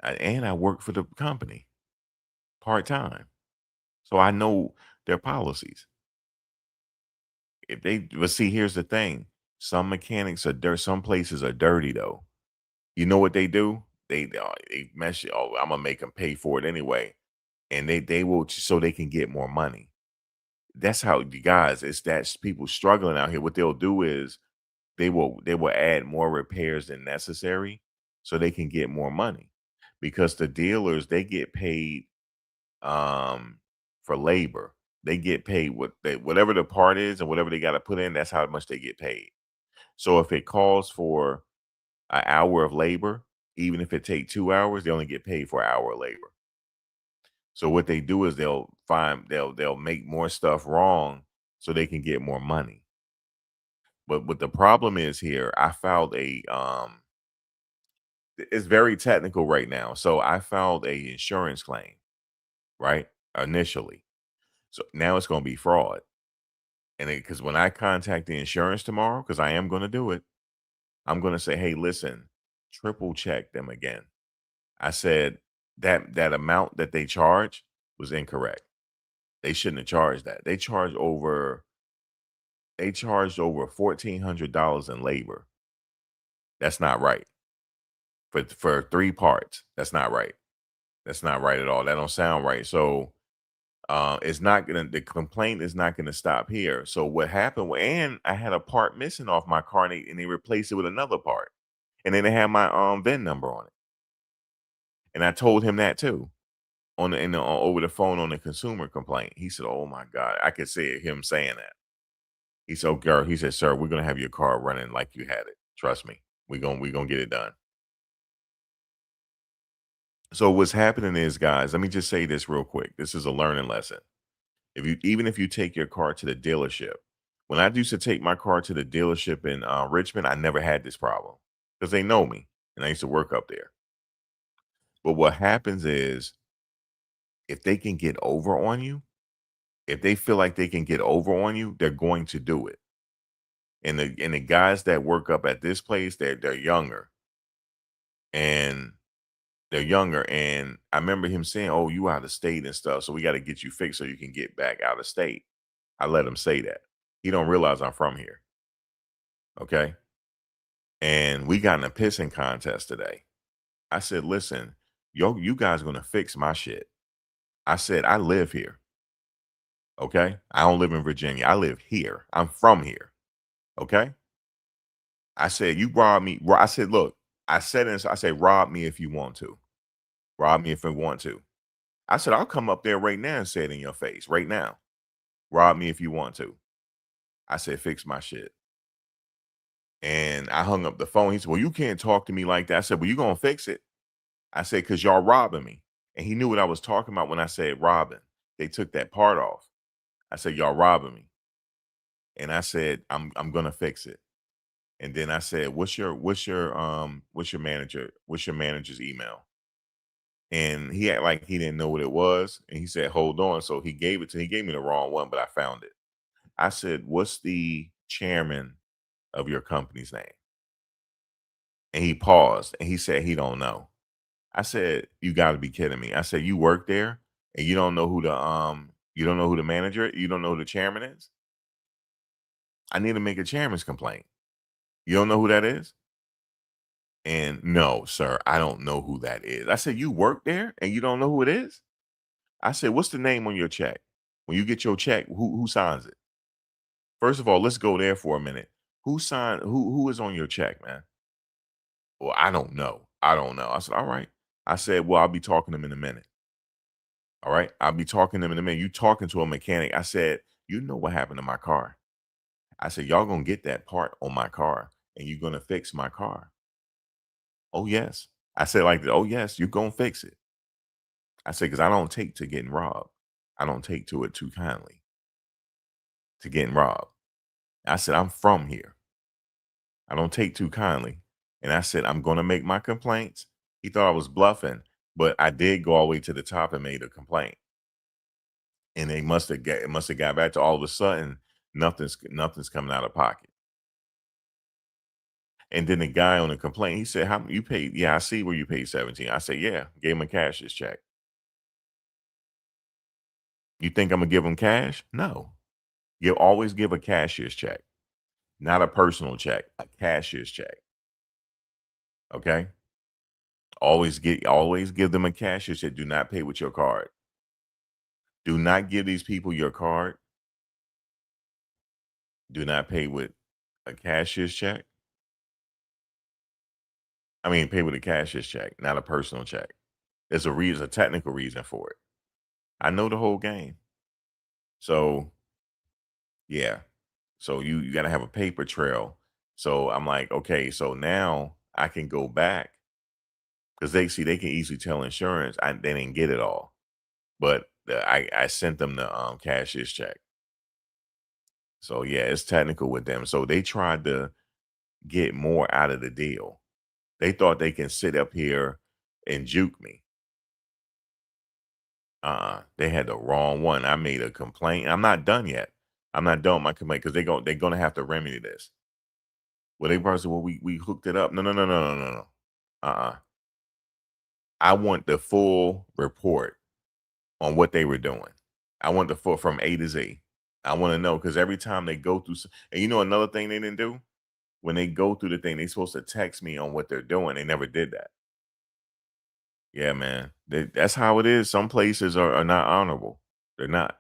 And I work for the company part time, so I know their policies. If they, but see, here's the thing: some mechanics are dirt. Some places are dirty, though. You know what they do? They mess you. Oh, I'm gonna make them pay for it anyway, and they will so they can get more money. That's how you guys. It's that people struggling out here. What they'll do is they will add more repairs than necessary, so they can get more money, because the dealers they get paid um for labor. They get paid whatever the part is and whatever they got to put in. That's how much they get paid. So if it calls for an hour of labor, even if it take 2 hours, they only get paid for an hour of labor. So what they do is they'll make more stuff wrong so they can get more money. But what the problem is here, I filed it's very technical right now. So I filed a insurance claim, right? Initially. So now it's going to be fraud. And because when I contact the insurance tomorrow, because I am going to do it, I'm going to say, hey, listen, triple check them again. I said that amount that they charge was incorrect. They shouldn't have charged that. They charged over $1,400 in labor. That's not right. For 3 parts. That's not right. That's not right at all. That don't sound right. So it's not gonna the complaint is not gonna stop here. So what happened, and I had a part missing off my car, and they replaced it with another part. And then they had my VIN number on it. And I told him that too. Over the phone on the consumer complaint. He said, "Oh my God," I could see him saying that. He said, "Oh, girl," he said, "Sir, we're gonna have your car running like you had it. Trust me, we gonna get it done." So what's happening is, guys, let me just say this real quick. This is a learning lesson. Even if you take your car to the dealership, when I used to take my car to the dealership in Richmond, I never had this problem because they know me. and I used to work up there. But what happens is, if they can get over on you, if they feel like they can get over on you, they're going to do it. And the guys that work up at this place, they're younger, and I remember him saying, "Oh, you out of state and stuff, so we got to get you fixed so you can get back out of state." I let him say that. He don't realize I'm from here. Okay. And we got in a pissing contest today. I said, "Listen, you guys gonna fix my shit." I said, "I live here. Okay. I don't live in Virginia. I live here. I'm from here. Okay." I said, "You rob me." I said, "Look," I said this, I said, "Rob me if you want to. Rob me if you want to." I said, "I'll come up there right now and say it in your face right now. Rob me if you want to." I said, "Fix my shit." And I hung up the phone. He said, "Well, you can't talk to me like that." I said, "Well, you gonna fix it." I said, "Cause y'all robbing me." And he knew what I was talking about when I said robbing. They took that part off. I said, "Y'all robbing me." And I said, I'm gonna fix it. And then I said, what's your manager's email?" And he acted like he didn't know what it was. And he said, "Hold on." So he gave me the wrong one, but I found it. I said, "What's the chairman of your company's name?" And he paused and he said he don't know. I said, "You gotta be kidding me." I said, "You work there and you don't know who the manager, you don't know who the chairman is?" I need to make a chairman's complaint. You don't know who that is? And "No, sir, I don't know who that is." I said, "You work there and you don't know who it is?" I said, "What's the name on your check? When you get your check, who signs it?" First of all, let's go there for a minute. Who is on your check, man? "Well, I don't know. I don't know." I said, "All right." I said, "Well, I'll be talking to him in a minute. All right. I'll be talking to him in a minute. You talking to a mechanic." I said, "You know what happened to my car." I said, "Y'all gonna get that part on my car and you're gonna fix my car." "Oh, yes." I said like that, "Oh, yes, you're gonna fix it." I said, "Because I don't take to getting robbed. I don't take to it too kindly to getting robbed." I said, "I'm from here. I don't take too kindly." And I said, "I'm gonna make my complaints." He thought I was bluffing, but I did go all the way to the top and made a complaint. And they must have got back to all of a sudden, nothing's coming out of pocket. And then the guy on the complaint, he said, "How you paid?" "Yeah, I see where you paid 17." I said, "Yeah." Gave him a cashier's check. You think I'm gonna give him cash? No. You always give a cashier's check, not a personal check, a cashier's check. Okay. Always give them a cashier's check. Do not pay with your card. Do not give these people your card. Do not pay with a cashier's check. I mean, pay with a cashier's check, not a personal check. There's a technical reason for it. I know the whole game. So yeah. So you got to have a paper trail. So I'm like, okay, so now I can go back because they can easily tell insurance they didn't get it all, but I sent them the cashier's check. So yeah, it's technical with them. So they tried to get more out of the deal. They thought they can sit up here and juke me. They had the wrong one. I made a complaint. I'm not done yet. I'm not done with my complaint because they're gonna have to remedy this. Well, they probably said, "Well, we hooked it up." No, no, no, no, no, no, no. Uh-uh. I want the full report on what they were doing. I want the full from A to Z. I want to know because every time they go through, and you know another thing they didn't do when they go through the thing, they supposed to text me on what they're doing. They never did that. Yeah, man. That's how it is. Some places are not honorable. They're not.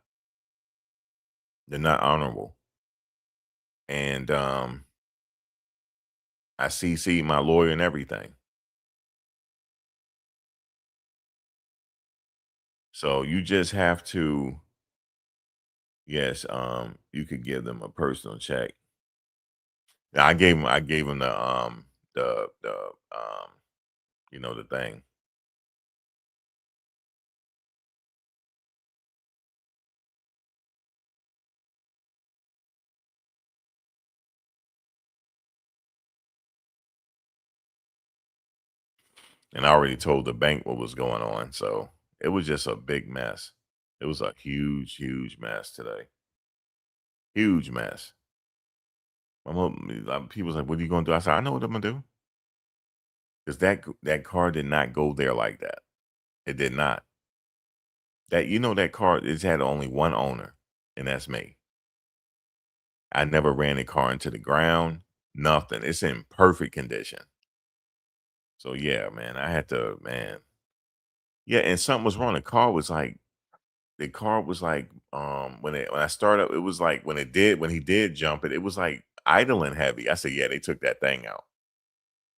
They're not honorable. And I CC my lawyer and everything. So you just have to, yes, you could give them a personal check. Now, I gave him the the thing. And I already told the bank what was going on. So it was just a big mess. It was a huge, huge mess today. Huge mess. People's like, what are you going to do? I said, I know what I'm going to do. Because that car did not go there like that. It did not. That car, it's had only one owner, and that's me. I never ran the car into the ground, nothing. It's in perfect condition. So yeah, man, I had to, man. Yeah, and something was wrong. The car was like, when I started up, it was like when he did jump it, it was like idling heavy. I said, yeah, they took that thing out.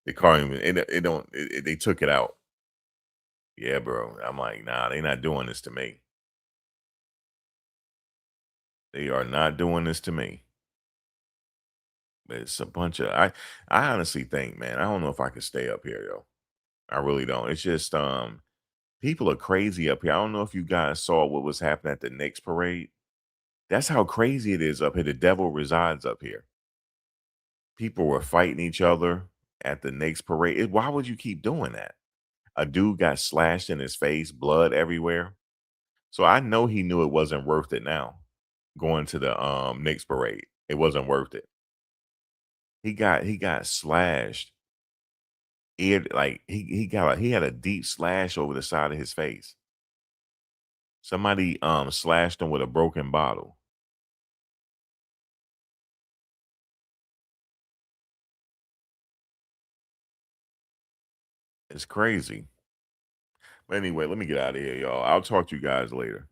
The car even it don't they took it out. Yeah, bro. I'm like, nah, they not doing this to me. They are not doing this to me. It's a bunch of I honestly think, man, I don't know if I could stay up here, yo. I really don't. It's just people are crazy up here. I don't know if you guys saw what was happening at the Knicks parade. That's how crazy it is up here. The devil resides up here. People were fighting each other at the Knicks parade. Why would you keep doing that? A dude got slashed in his face, blood everywhere. So I know he knew it wasn't worth it now going to the Knicks parade. It wasn't worth it. He got slashed. He had a deep slash over the side of his face. Somebody slashed him with a broken bottle. It's crazy. But anyway, let me get out of here, y'all. I'll talk to you guys later.